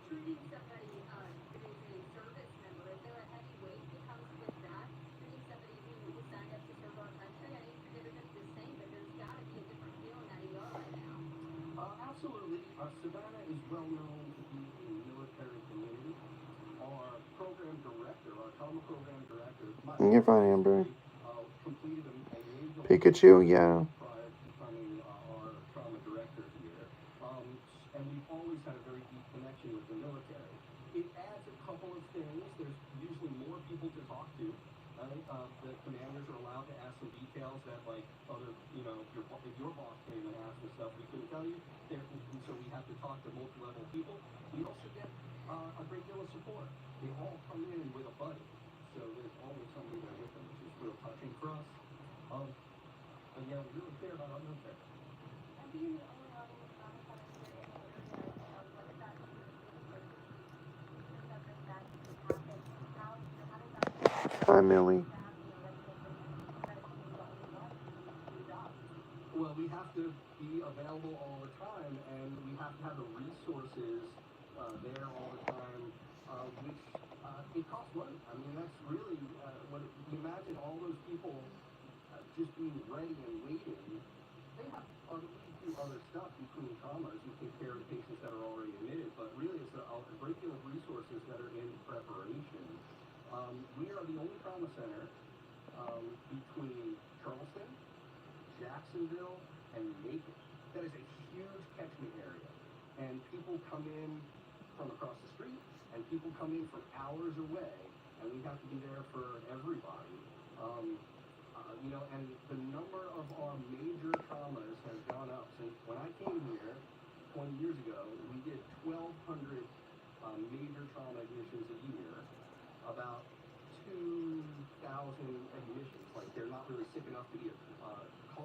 treating somebody that is a service member. Is there a heavy weight that comes with that? Treating somebody who signed up to serve our country? I know you treat everybody the same, but there's got to be a different feel in that ER right now. Absolutely. Savannah is well known to be a military community. Our program director, our trauma program director, You're fine, Amber. completed a major Pikachu, yeah. prior to becoming our trauma director here. And we've always had a very deep connection with the military. It adds a couple of things. There's usually more people to talk to. The commanders are allowed to ask some details that, like, other, if your boss came and asked the stuff we couldn't tell you, so we have to talk to multi-level people. We also get a great deal of support. They all come in with a buddy, so there's always somebody there with them, which is real touching for us. But yeah, we really care about our military. And being the only level of trauma center here in the area, what does that mean for should something bad happen? How does that Hi, Millie. Well, we have to be available all the time, and we have to have the resources there all the time, which it costs money. I mean, that's really what you imagine all those people just being ready and waiting. They have do other stuff between traumas. You take care of the patients that are already admitted, but really it's a great deal of resources that are in preparation. We are the only trauma center between Charleston, Jacksonville, and Macon. That is a huge catchment area. And people come in from across the street, and people come in from hours away, and we have to be there for everybody. And the number of our major traumas has gone up since when I came here 20 years ago. We did 1,200 major trauma admissions a year, about 2,000 admissions. Like, they're not really sick enough to be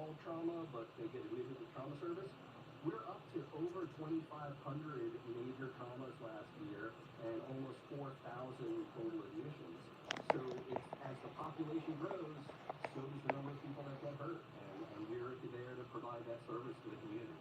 unresolved trauma, but they get admitted to trauma service. We're up to over 2,500 major traumas last year and almost 4,000 total admissions. So it's, as the population grows, so does the number of people that get hurt. And we're there to provide that service to the community.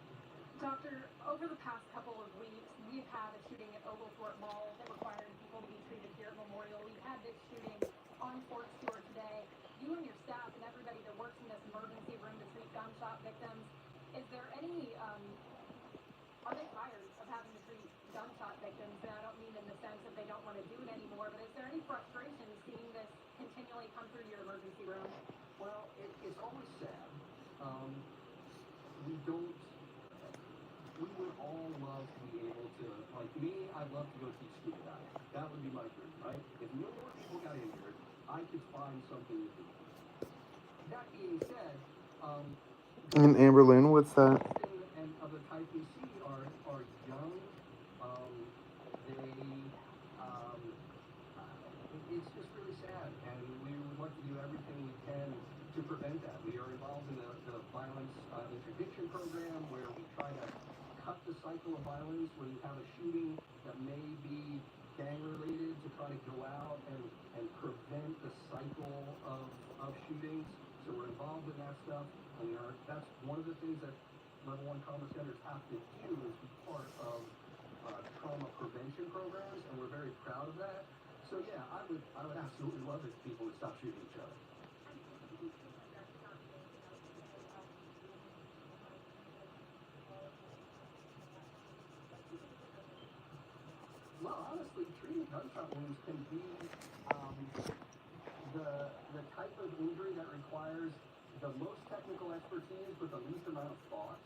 Doctor, over the past couple of weeks, we've had a shooting at Oglethorpe Mall that required people to be treated here at Memorial. We've had this shooting on Fort Stewart today. You and your staff and everybody that works in this emergency room to treat gunshot victims, is there any, are they tired of having to treat gunshot victims? And I don't mean in the sense that they don't want to do it anymore, but is there any frustration seeing this continually come through your emergency room? Well, it's always sad. We would all love to be able to, like me, I'd love to go teach scuba diving. That would be my dream, right? If no more people got injured, I could find something to do. That being said, And Amberlynn, what's that? and of the type we see are young. It's just really sad, and we would like to do everything we can to prevent that. We are involved in the violence interdiction program, where we try to cut the cycle of violence when you have a shooting that may be gang-related, to try to go out and prevent the cycle of shootings. So we're involved in that stuff, and that's one of the things that Level 1 trauma centers have to do, is be part of trauma prevention programs, and we're very proud of that. So yeah, I would absolutely love it if people would stop shooting each other. Well, honestly, treating gunshot wounds can be the type of injury that requires the most technical expertise with the least amount of thought,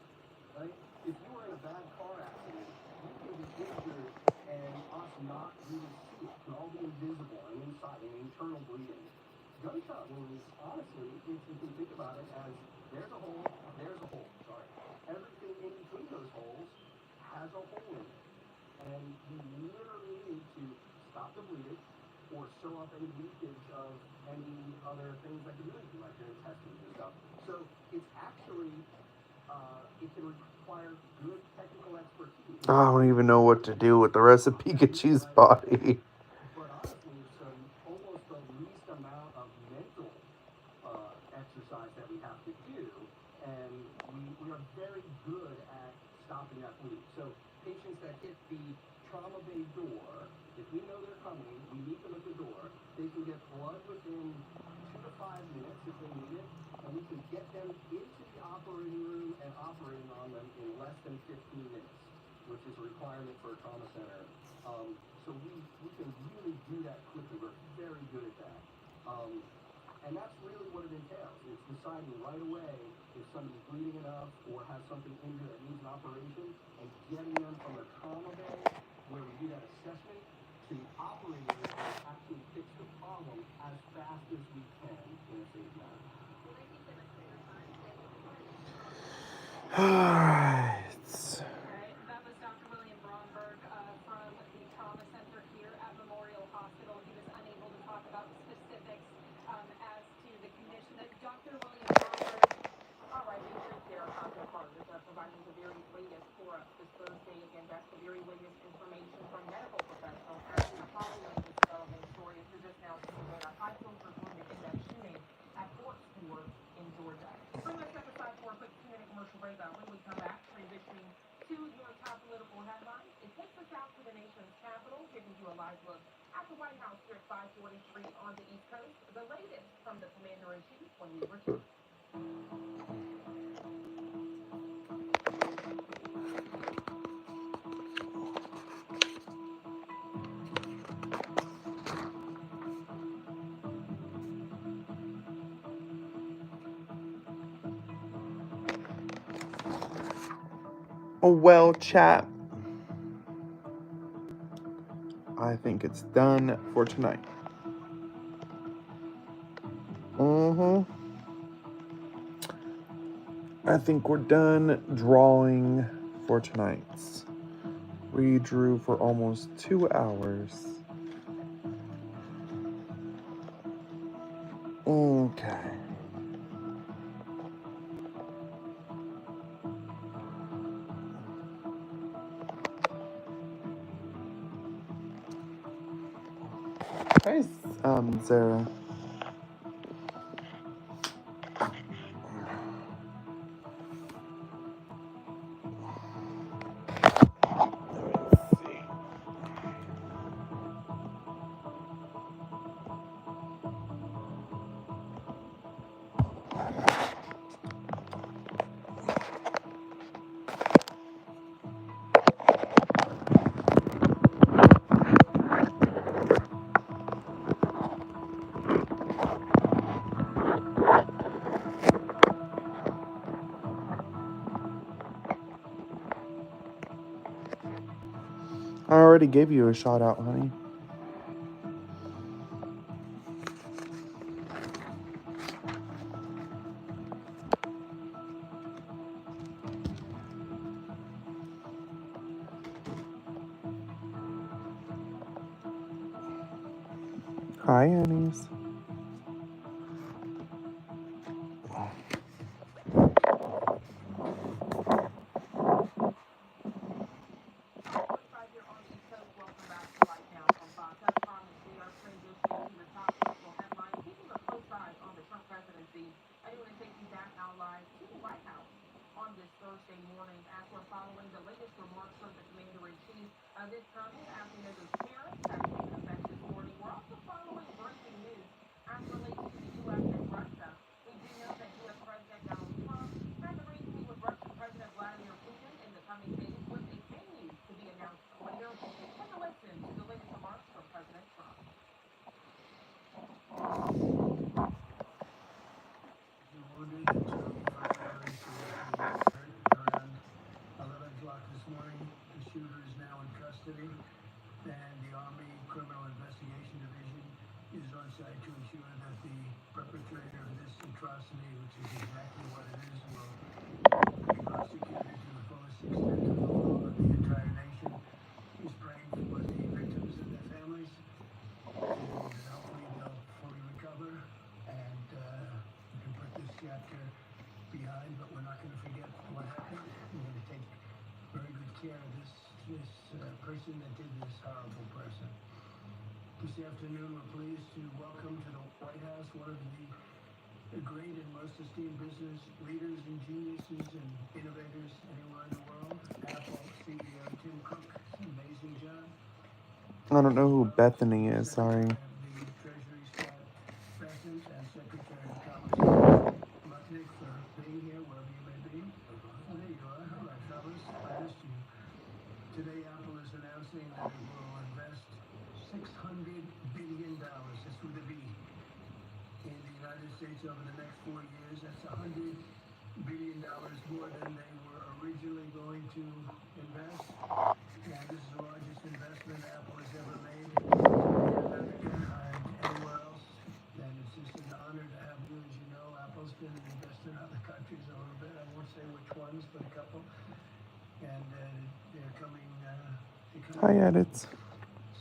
right? If you were in a bad car accident, you can be injured and us not really see it. It can all be invisible and inside and internal bleeding. Gunshot wounds, honestly, if you can think about it as there's a hole, sorry. Everything in between those holes has a hole in it. And you literally need to stop the bleeding or sew up any leakage of any other things that can do anything, like your intestines and stuff. So it's actually, it can require good technical expertise. I don't even know what to do with the rest of Pikachu's body. But honestly, it's almost the least amount of mental exercise that we have to do, and we are very good at stopping that bleeding. So patients that hit the trauma bay door, if we know they're coming, we meet them at the door, they can get blood within 2 to 5 minutes if they need it, and we can get them into the operating room and operating on them in less than 15 minutes, which is a requirement for a trauma center. So we can really do that quickly. We're very good at that. And that's really what it entails. It's deciding right away if somebody's bleeding enough or has something injured that needs an operation, and getting them from the trauma bay, where we do that assessment, to the operating room and actually fix the problem as fast as we can in a safe manner. Alright. That was Dr. William Bromberg from the Trauma Center here at Memorial Hospital. He was unable to talk about specifics as to the condition that Dr. William Bromberg. All right, major care hospital partners are providing the very latest for us this Thursday. Again, that's the very latest information from medical professionals as to the following this developing story. If you're just now tuning in, our high filter wounded in that shooting at Fort Stewart in Georgia. Bring us step aside for a quick 2-minute commercial break. When we come back, transitioning to your top political headlines, it takes us out to the nation's capital, giving you a live look at the White House here at 543 on the East Coast. The latest from the Commander-in-Chief when we return. Well, chat, I think it's done for tonight. I think we're done drawing for tonight. We drew for almost 2 hours. Okay. Hi, Sarah. I already gave you a shout out, honey. Hi, Annies. And the Army Criminal Investigation Division is on site to ensure that the perpetrator of this atrocity, which is exactly what it is, will be prosecuted to the fullest extent of the law. The entire nation is praying for the victims and their families, and hopefully they'll fully recover, and we can put this chapter behind, but we're not going to forget what happened. We're going to take very good care of this person that did this horrible person. This afternoon, we're pleased to welcome to the White House one of the great and most esteemed business leaders and geniuses and innovators anywhere in the world, Apple CEO Tim Cook. Amazing job. I don't know who Bethany is, sorry. The Treasury Staff President and Secretary of Commerce, Lutnick, for being here wherever you may be. Oh, there you are. All right, fellas, I missed you. Today, Apple is announcing that it will invest $600 billion, that's with a B, in the United States over the next 4 years. That's $100 billion more than they were originally going to invest. And this is the largest investment Apple has ever made in America and anywhere else. And it's just an honor to have you. As you know, Apple's been investing in other countries a little bit. I won't say which ones, but a couple. And they're coming. Hi, Edits.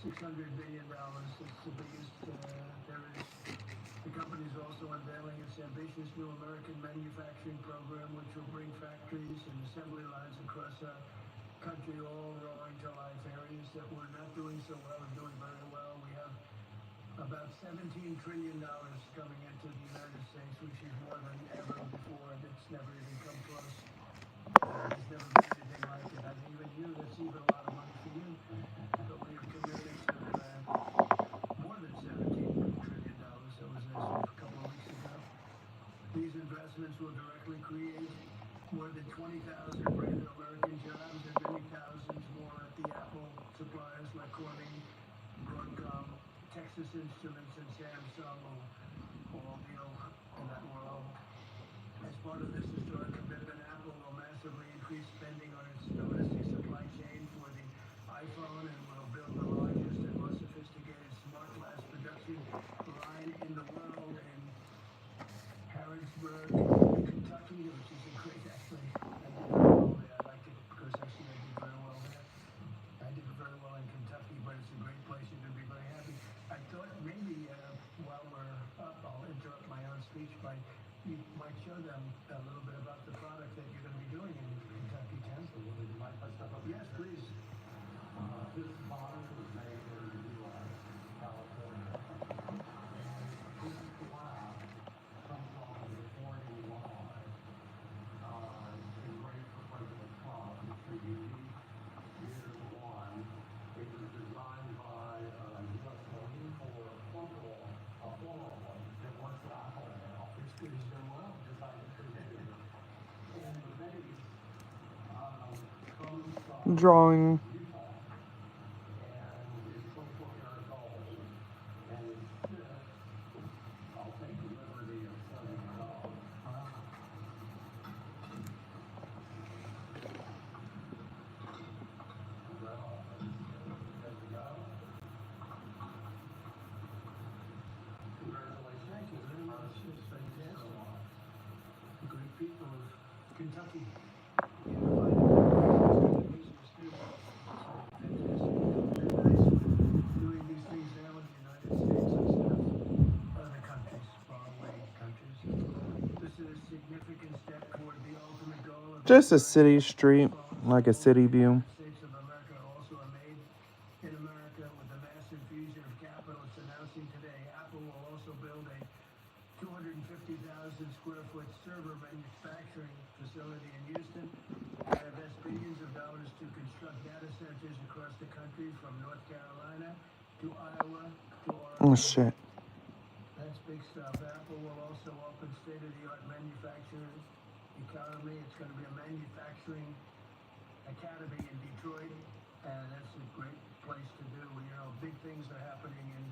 $600 billion. It's the biggest there is. The company is also unveiling its ambitious new American manufacturing program, which will bring factories and assembly lines across our country, all roaring to life. Areas that we're not doing so well are doing very well. We have about $17 trillion coming into the United States, which is more than ever before. It's never even come close. There's never been anything like it. I think even you, that's even a lot of money for you. But we are committed to more than $17 trillion. That was a couple of weeks ago. These investments will directly create more than 20,000 brand new American jobs and many thousands more at the Apple suppliers like Corning, Broadcom, Texas Instruments, and Samsung will all deal in that world. As part of this historic commitment, Apple will massively increase spending on its domestic supply chain for the iPhone and will build the largest and most sophisticated smart glass production line in the world in Harrodsburg, Kentucky, which is a great, actually, drawing. Thank you very much. It's fantastic. The great people of Kentucky. Doing these things now in the United States instead of other countries, faraway countries. This is a significant step toward the ultimate goal of Just a city street, like a city view. States of America also are made in America with the massive fusion of capital it's announcing today. Apple will also build a 250,000 square foot server manufacturing facility in Houston and invest billions of dollars to construct data centers across the country from North Carolina to Iowa to Oregon. Oh shit. That's big stuff. Apple will also open state-of-the-art manufacturing economy. It's going to be a manufacturing academy in Detroit, and that's a great place to do. You know, big things are happening in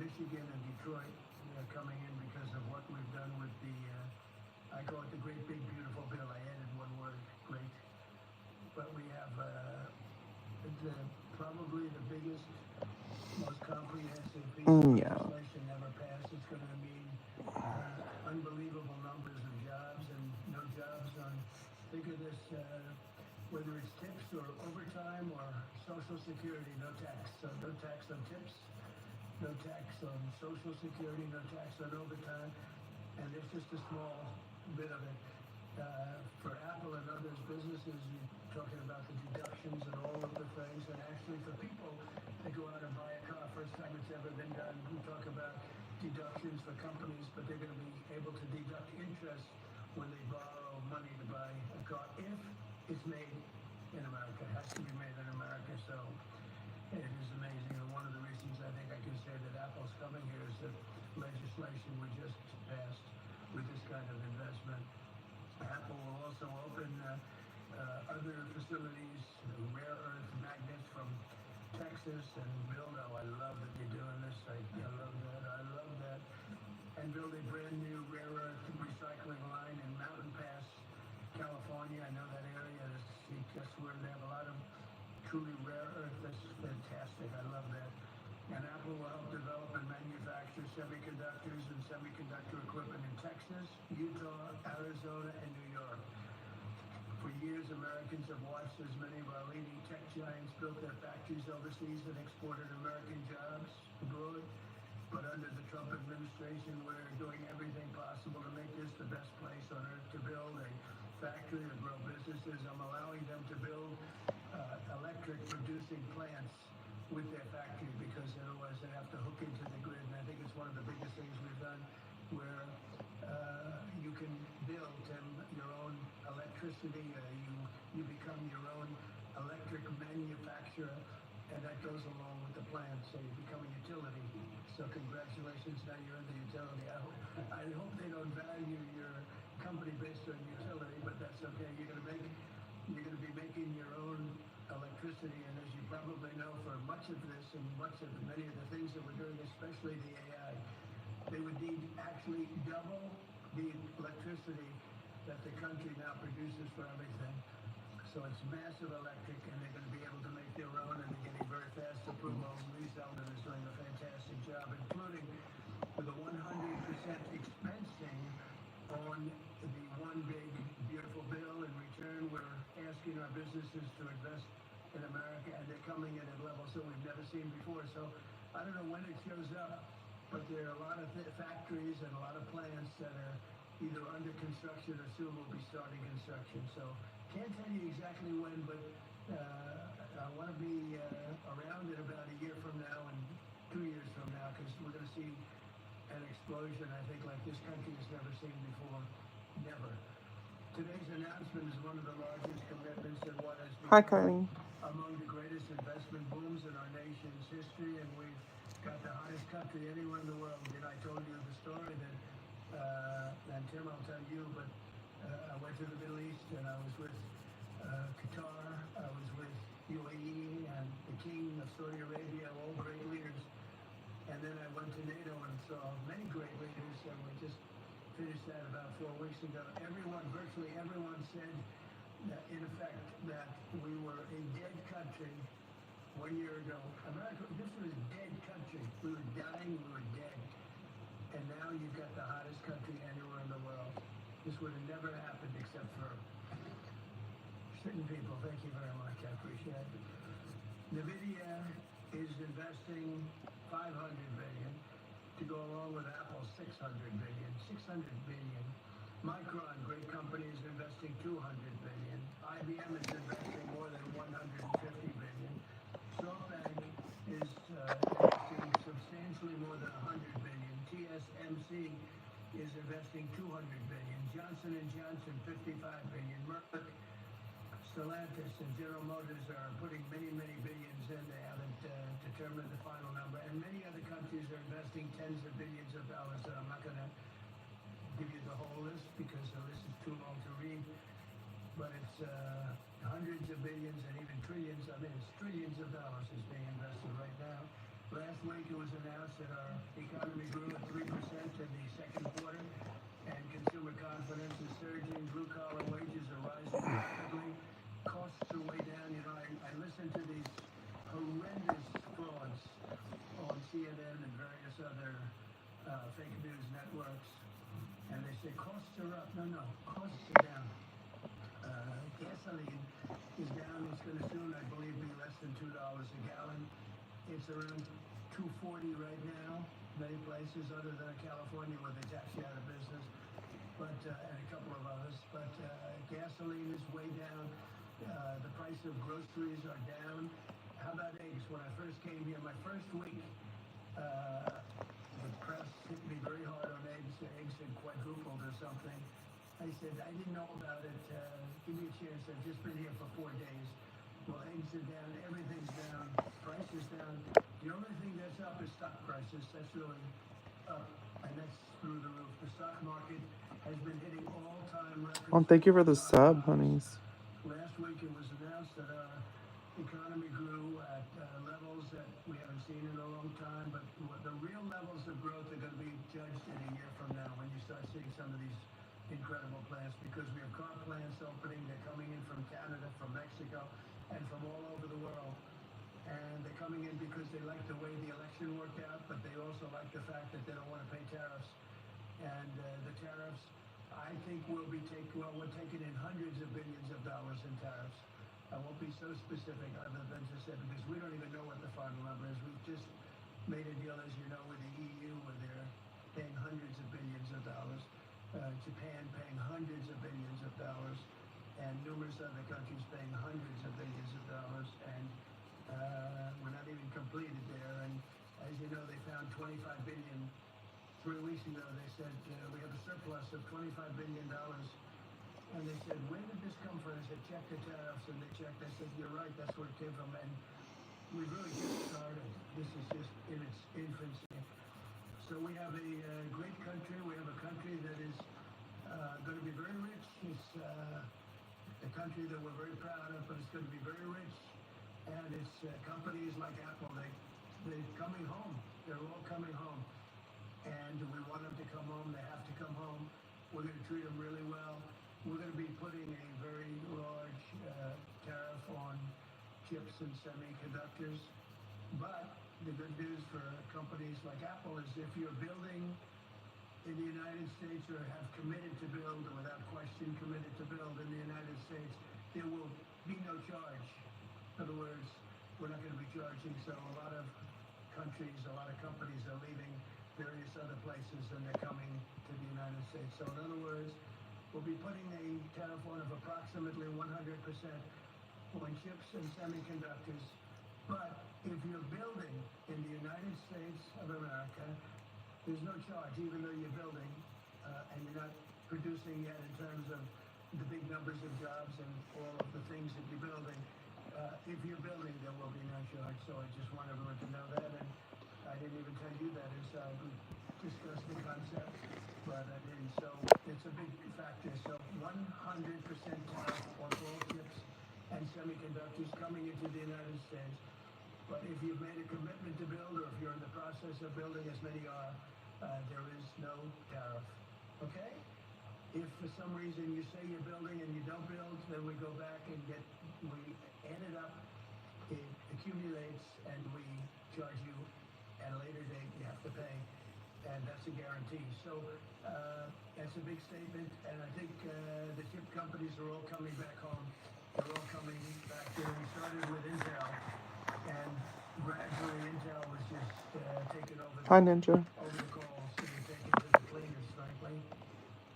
Michigan and Detroit. They're coming in because of what we've done with the, I call it the Great Big Beautiful Bill. I added one word, great. But we have probably the biggest, most comprehensive piece of Yeah. legislation ever passed. It's going to mean unbelievable numbers of jobs and no jobs on, think of this, whether it's tips or overtime or Social Security, no tax. So no tax on tips, no tax on Social Security, no tax on overtime. And it's just a small bit of it. For Apple and others businesses, you're talking about the deductions and all of the things. And actually for people that go out and buy a car, first time it's ever been done, we talk about deductions for companies, but they're going to be able to deduct interest when they borrow money to buy a car if it's made in America. It has to be made in America. So it is amazing. And one of the reasons I think I can say that Apple's coming here is the legislation we just passed with this kind of investment. Apple will also open other facilities, rare earth magnets from Texas, and build, oh, I love that you're doing this. I love that. And build a brand new rare earth recycling line in Mountain Pass, California. I know that area. That's where they have a lot of truly rare earth. That's fantastic. I love that. And Apple will help develop and manufacture semiconductors and semiconductor equipment in Texas, Utah, Arizona, and New York. For years, Americans have watched as many of our leading tech giants built their factories overseas and exported American jobs abroad. But under the Trump administration, we're doing everything possible to make this the best place on earth to build a factory or grow businesses. I'm allowing them to build electric producing plants with their factory because otherwise they have to hook into the grid. And I think it's one of the biggest things we've done where you can build your own electricity. You become your own electric manufacturer, and that goes along with the plan. So you become a utility. So congratulations, now you're in the utility. I hope they don't value your company based on utility, but that's okay. You're going to be making your own electricity, and as you probably know, for much of this and many of the things that we're doing, especially the AI, they would need actually double the electricity that the country now produces for everything. So it's massive electric, and they're going to be able to make their own, and they're getting very fast approvals. Lee Zeldin is doing a fantastic job, including with a 100% expensing on the one big beautiful bill. In return, we're asking our businesses to invest in America, and they're coming in at levels that we've never seen before. So I don't know when it shows up, but there are a lot of factories and a lot of plants that are either under construction or soon will be starting construction. So can't tell you exactly when, but I want to be around in about a year from now and 2 years from now, because we're going to see an explosion, I think, like this country has never seen before. Never. Today's announcement is one of the largest commitments in what has Hi, become Kylie. among the greatest investment booms in our nation's history, and we've got the highest country anywhere in the world. And I told you the story that, and Tim, I'll tell you, but I went to the Middle East, and I was with Qatar, I was with finished that about 4 weeks ago. Virtually everyone said that, in effect, that we were a dead country 1 year ago. America, this was a dead country. We were dying, we were dead. And now you've got the hottest country anywhere in the world. This would have never happened except for certain people. Thank you very much. I appreciate it. NVIDIA is investing $500 billion to go along with Apple's $600 billion. $600 billion. Micron, great company, is investing $200 billion. IBM is investing more than $150 billion. SoftBank is investing substantially more than $100 billion. TSMC is investing $200 billion. Johnson & Johnson, $55 billion. Merck, Stellantis, and General Motors are putting many, many billions in. They haven't determined the final number. And many other countries are investing tens of billions of dollars. And I'm not going to give you the whole list because the list is too long to read. But it's hundreds of billions and even trillions. I mean, it's trillions of dollars is being invested right now. Last week it was announced that our economy grew at 3% in the second quarter, and consumer confidence is surging. Blue-collar wages are rising rapidly. Costs are way down. You know, I listen to these horrendous frauds on CNN and various other fake news networks, and they say costs are up. No, costs are down. Gasoline is down. It's going to soon, I believe, be less than $2 a gallon. It's around $2.40 right now. Many places other than California where they tax you out of business, but and a couple of others. But gasoline is way down. The price of groceries are down. How about eggs? When I first came here, my first week, the press hit me very hard on eggs. The eggs had quadrupled or something. I said, I didn't know about it. Give me a chance. I've just been here for 4 days. Well, eggs are down. Everything's down. Price is down. The only thing that's up is stock prices. That's really up, and that's through the roof. The stock market has been hitting all-time records. Oh, thank you for the sub, honeys. Last week it was announced that our economy grew at levels that we haven't seen in a long time, but the real levels of growth are going to be judged in a year from now when you start seeing some of these incredible plants, because we have car plants opening. They're coming in from Canada, from Mexico, and from all over the world. And they're coming in because they like the way the election worked out, but they also like the fact that they don't want to pay tariffs. And the tariffs, I think, we're taking in hundreds of billions of dollars in tariffs. I won't be so specific other than to say, because we don't even know what the final number is. We've just made a deal, as you know, with the EU, where they're paying hundreds of billions of dollars. Japan paying hundreds of billions of dollars, and numerous other countries paying hundreds of billions of dollars, and we're not even completed there. And as you know, they found $25 billion 3 weeks ago. They said we have a surplus of $25 billion, and they said, where did this come from? I said, check the tariffs, and they checked. I said, you're right, that's where it came from. And we've really just started. This is just in its infancy. So we have a great country. We have a country that is going to be very rich. It's a country that we're very proud of, but it's going to be very rich. And it's companies like Apple. They're coming home. They're all coming home. And we want them to come home. They have to come home. We're going to treat them really well. We're going to be putting a very large tariff on chips and semiconductors. But the good news for companies like Apple is if you're building in the United States or have committed to build, or without question committed to build in the United States, there will be no charge. In other words, we're not going to be charging. So a lot of countries, a lot of companies are leaving various other places and they're coming to the United States. So in other words, we'll be putting a tariff on of approximately 100% on chips and semiconductors. But if you're building in the United States of America, there's no charge, even though you're building and you're not producing yet in terms of the big numbers of jobs and all of the things that you're building. If you're building, there will be no charge. So I just want everyone to know that. And I didn't even tell you that inside. We discussed the concept, but I didn't. So it's a big factor. So 100% tariff on all chips and semiconductors coming into the United States. But if you've made a commitment to build, or if you're in the process of building, as many are, there is no tariff. Okay? If for some reason you say you're building and you don't build, then we go back and we add it up, it accumulates, and we charge you at a later date, you have to pay, and that's a guarantee. So, that's a big statement, and I think, the chip companies are all coming back home. They're all coming back there. We started with Intel, and gradually Intel was just, taking over Hi, Ninja. over the calls, so they take it to the cleaners, frankly,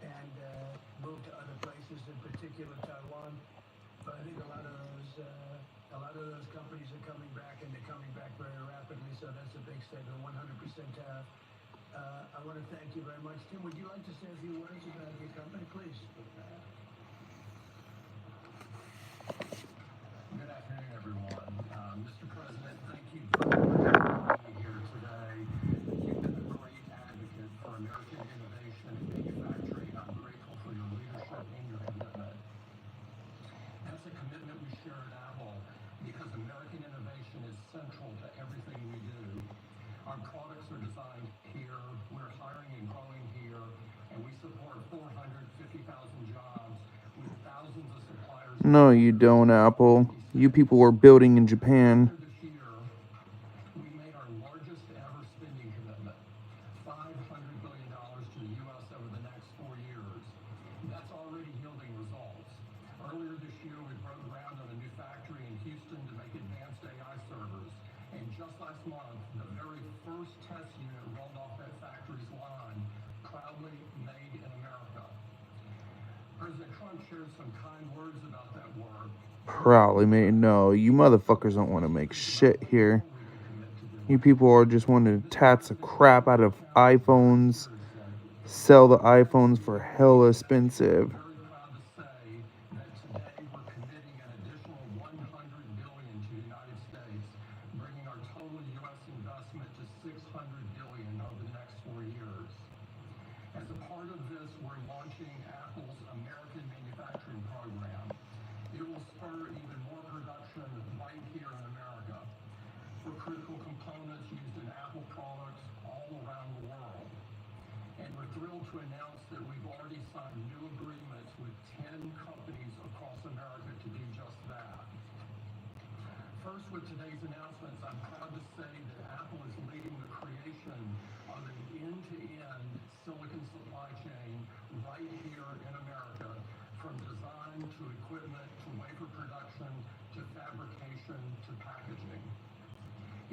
and, move to other places, in particular Taiwan. But I think a lot of those companies are coming back, and they're coming back very rapidly. So that's a big statement, 100% tariff. I want to thank you very much. Tim, would you like to say a few words about your company, please? Good afternoon, everyone. Mr. President, thank you for having me here today. You've been a great advocate for American innovation and manufacturing. I'm grateful for your leadership and your commitment. That's a commitment we share at Apple because American innovation is central to everything we do. Our products are designed here, we're hiring and growing here, and we support 450,000 jobs with thousands of suppliers. No, you don't, Apple. You people were building in Japan. This year, we made our largest ever spending commitment, $500 billion to the U.S. over the next 4 years. That's already yielding results. Earlier this year, we broke ground on a new factory in Houston to make advanced AI servers. And just last month, the very first test unit rolled off that factory's line, proudly made in America. President Trump shared some kind words about that work. Proudly made. No, you motherfuckers don't want to make shit here. You people are just wanting to tats the crap out of iPhones, sell the iPhones for hella expensive. Very proud to say that today we're committing an additional $100 billion to the United States, bringing our total U.S. investment to $600 billion over the next 4 years. As a part of this, we're launching Apple's American Manufacturing Program. It will spur even more production right here in America for critical components used in Apple products all around the world. And we're thrilled to announce that we've already signed new agreements with 10 companies across America to do just that. First, with today's announcements, I'm proud to say that Apple is leading the creation of an end-to-end silicon supply chain right here in America, from design to equipment to wafer production to fabrication to packaging.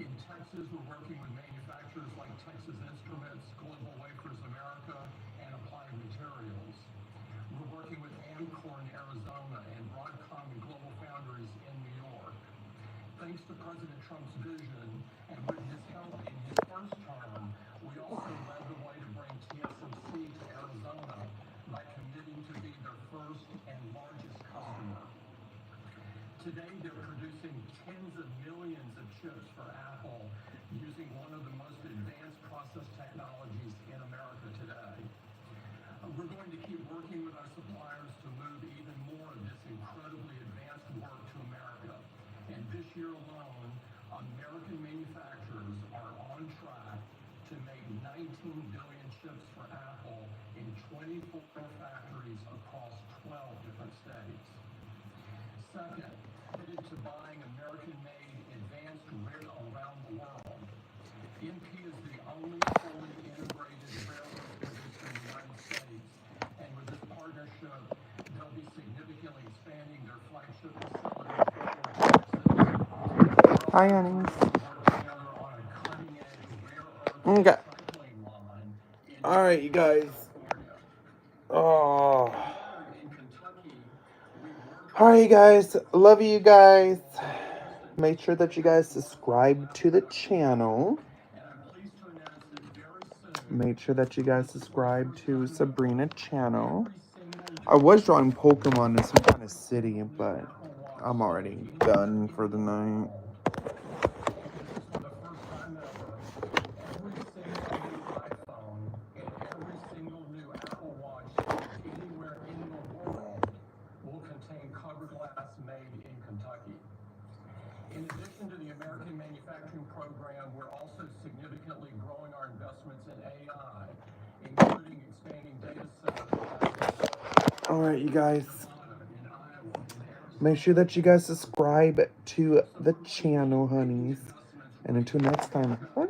In Texas, we're working with manufacturers like Texas Instruments, Global Wafers America, and Applied Materials. We're working with Amcor in Arizona and Broadcom and Global Foundries in New York. Thanks to President Trump's vision and with his help in his first term, we also led the way to bring TSMC to Arizona by committing to be their first and largest customer. Today, they're producing tens of millions of chips for Apple using one of the most advanced process technologies in America today. We're going to keep working with our suppliers to move even more of this incredibly advanced work to America. And this year alone, American manufacturers are on track to make 19 billion chips for Apple in 24 factories across 12 different states. Second, committed to buying American-made advanced rare around the world. MP is the only fully integrated rare earth producer in the United States, and with this partnership, they'll be significantly expanding their flagship facility in Texas. Hi, honey. Work together on a cutting-edge rare earth Okay. recycling line in All right, you guys. Oh. in Kentucky. All right, you guys. Love you guys. Make sure that you guys subscribe to the channel. Make sure that you guys subscribe to Sabrina's channel. I was drawing Pokemon in some kind of city, but I'm already done for the night. Every single new iPhone and every single new Apple Watch sold anywhere in the world will contain cover glass made in Kentucky. In addition to the American Manufacturing Program, we're also significantly growing our investments in AI, including expanding data centers. Alright, you guys. Make sure that you guys subscribe to the channel, honeys. And until next time, bye.